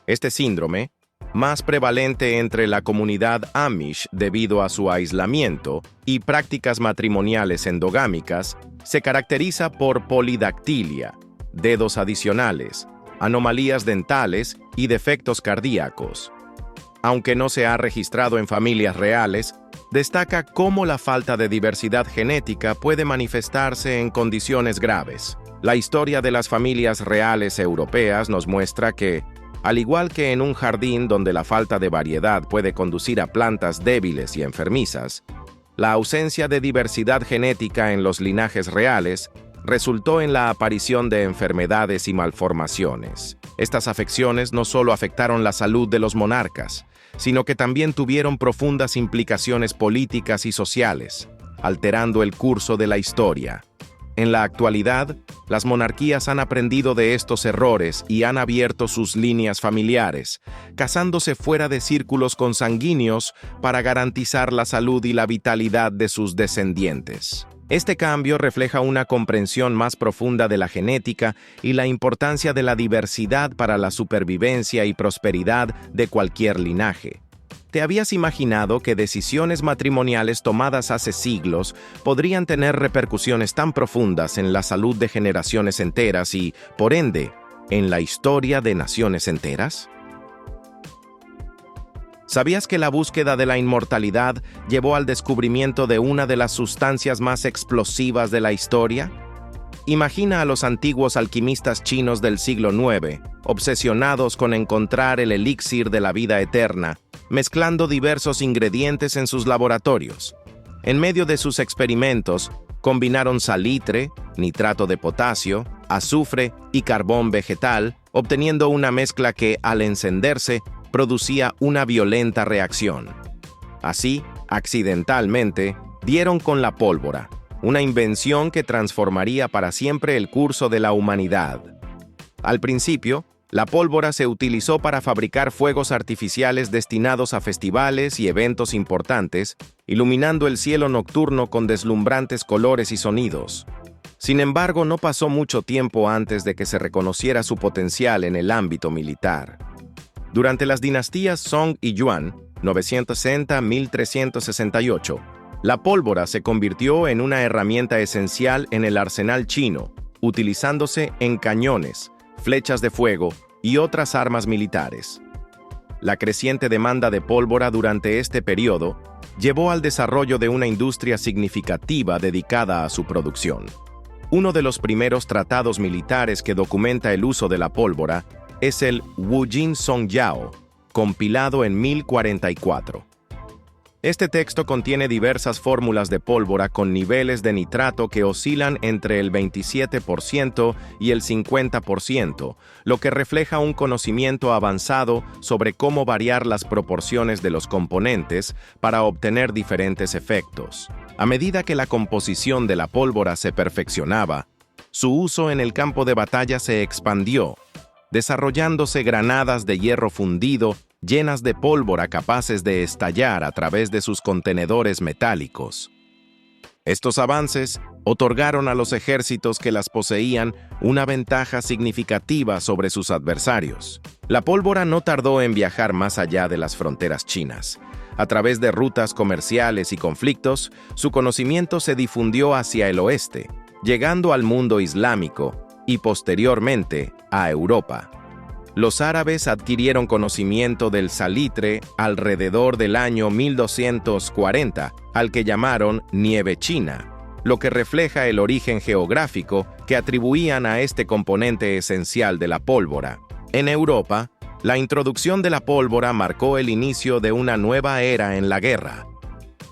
Este síndrome, más prevalente entre la comunidad Amish debido a su aislamiento y prácticas matrimoniales endogámicas, se caracteriza por polidactilia, dedos adicionales, anomalías dentales y defectos cardíacos. Aunque no se ha registrado en familias reales, destaca cómo la falta de diversidad genética puede manifestarse en condiciones graves. La historia de las familias reales europeas nos muestra que, al igual que en un jardín donde la falta de variedad puede conducir a plantas débiles y enfermizas, la ausencia de diversidad genética en los linajes reales resultó en la aparición de enfermedades y malformaciones. Estas afecciones no solo afectaron la salud de los monarcas, sino que también tuvieron profundas implicaciones políticas y sociales, alterando el curso de la historia. En la actualidad, las monarquías han aprendido de estos errores y han abierto sus líneas familiares, casándose fuera de círculos consanguíneos para garantizar la salud y la vitalidad de sus descendientes. Este cambio refleja una comprensión más profunda de la genética y la importancia de la diversidad para la supervivencia y prosperidad de cualquier linaje. ¿Te habías imaginado que decisiones matrimoniales tomadas hace siglos podrían tener repercusiones tan profundas en la salud de generaciones enteras y, por ende, en la historia de naciones enteras? ¿Sabías que la búsqueda de la inmortalidad llevó al descubrimiento de una de las sustancias más explosivas de la historia? Imagina a los antiguos alquimistas chinos del siglo IX, obsesionados con encontrar el elixir de la vida eterna, mezclando diversos ingredientes en sus laboratorios. En medio de sus experimentos, combinaron salitre, nitrato de potasio, azufre y carbón vegetal, obteniendo una mezcla que, al encenderse, producía una violenta reacción. Así, accidentalmente, dieron con la pólvora, una invención que transformaría para siempre el curso de la humanidad. Al principio, la pólvora se utilizó para fabricar fuegos artificiales destinados a festivales y eventos importantes, iluminando el cielo nocturno con deslumbrantes colores y sonidos. Sin embargo, no pasó mucho tiempo antes de que se reconociera su potencial en el ámbito militar. Durante las dinastías Song y Yuan, 960-1368, la pólvora se convirtió en una herramienta esencial en el arsenal chino, utilizándose en cañones, flechas de fuego y otras armas militares. La creciente demanda de pólvora durante este periodo llevó al desarrollo de una industria significativa dedicada a su producción. Uno de los primeros tratados militares que documenta el uso de la pólvora es el Wujin Songyao, compilado en 1044. Este texto contiene diversas fórmulas de pólvora con niveles de nitrato que oscilan entre el 27% y el 50%, lo que refleja un conocimiento avanzado sobre cómo variar las proporciones de los componentes para obtener diferentes efectos. A medida que la composición de la pólvora se perfeccionaba, su uso en el campo de batalla se expandió, desarrollándose granadas de hierro fundido llenas de pólvora capaces de estallar a través de sus contenedores metálicos. Estos avances otorgaron a los ejércitos que las poseían una ventaja significativa sobre sus adversarios. La pólvora no tardó en viajar más allá de las fronteras chinas. A través de rutas comerciales y conflictos, su conocimiento se difundió hacia el oeste, llegando al mundo islámico y posteriormente a Europa. Los árabes adquirieron conocimiento del salitre alrededor del año 1240, al que llamaron nieve china. lo que refleja el origen geográfico que atribuían a este componente esencial de la pólvora. En Europa, la introducción de la pólvora marcó el inicio de una nueva era en la guerra.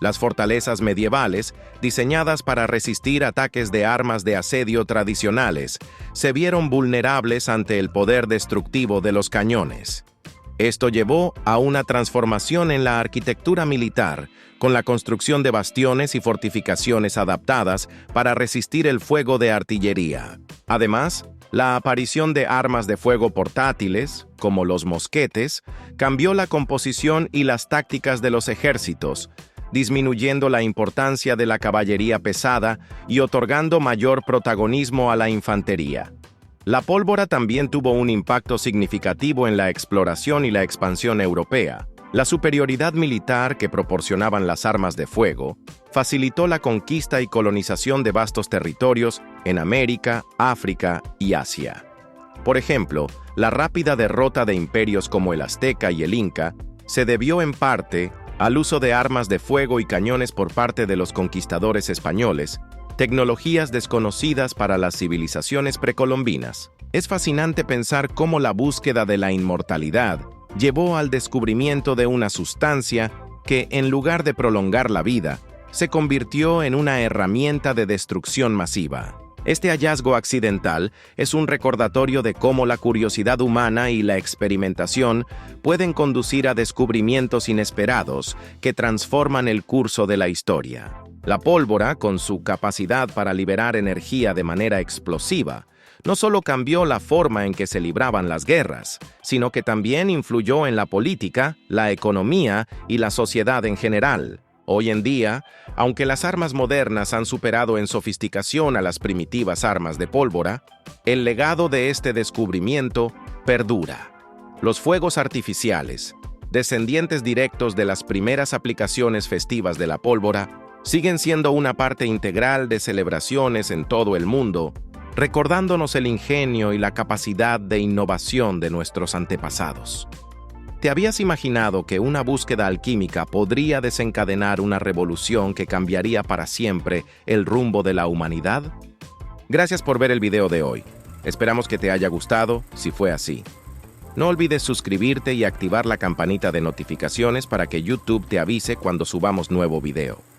Las fortalezas medievales, diseñadas para resistir ataques de armas de asedio tradicionales, se vieron vulnerables ante el poder destructivo de los cañones. Esto llevó a una transformación en la arquitectura militar, con la construcción de bastiones y fortificaciones adaptadas para resistir el fuego de artillería. Además, la aparición de armas de fuego portátiles, como los mosquetes, cambió la composición y las tácticas de los ejércitos, disminuyendo la importancia de la caballería pesada y otorgando mayor protagonismo a la infantería. La pólvora también tuvo un impacto significativo en la exploración y la expansión europea. La superioridad militar que proporcionaban las armas de fuego facilitó la conquista y colonización de vastos territorios en América, África y Asia. Por ejemplo, la rápida derrota de imperios como el Azteca y el Inca se debió en parte al uso de armas de fuego y cañones por parte de los conquistadores españoles, tecnologías desconocidas para las civilizaciones precolombinas. Es fascinante pensar cómo la búsqueda de la inmortalidad llevó al descubrimiento de una sustancia que, en lugar de prolongar la vida, se convirtió en una herramienta de destrucción masiva. Este hallazgo accidental es un recordatorio de cómo la curiosidad humana y la experimentación pueden conducir a descubrimientos inesperados que transforman el curso de la historia. La pólvora, con su capacidad para liberar energía de manera explosiva, no solo cambió la forma en que se libraban las guerras, sino que también influyó en la política, la economía y la sociedad en general. Hoy en día, aunque las armas modernas han superado en sofisticación a las primitivas armas de pólvora, el legado de este descubrimiento perdura. Los fuegos artificiales, descendientes directos de las primeras aplicaciones festivas de la pólvora, siguen siendo una parte integral de celebraciones en todo el mundo, recordándonos el ingenio y la capacidad de innovación de nuestros antepasados. ¿Te habías imaginado que una búsqueda alquímica podría desencadenar una revolución que cambiaría para siempre el rumbo de la humanidad? Gracias por ver el video de hoy. Esperamos que te haya gustado, si fue así. No olvides suscribirte y activar la campanita de notificaciones para que YouTube te avise cuando subamos nuevo video.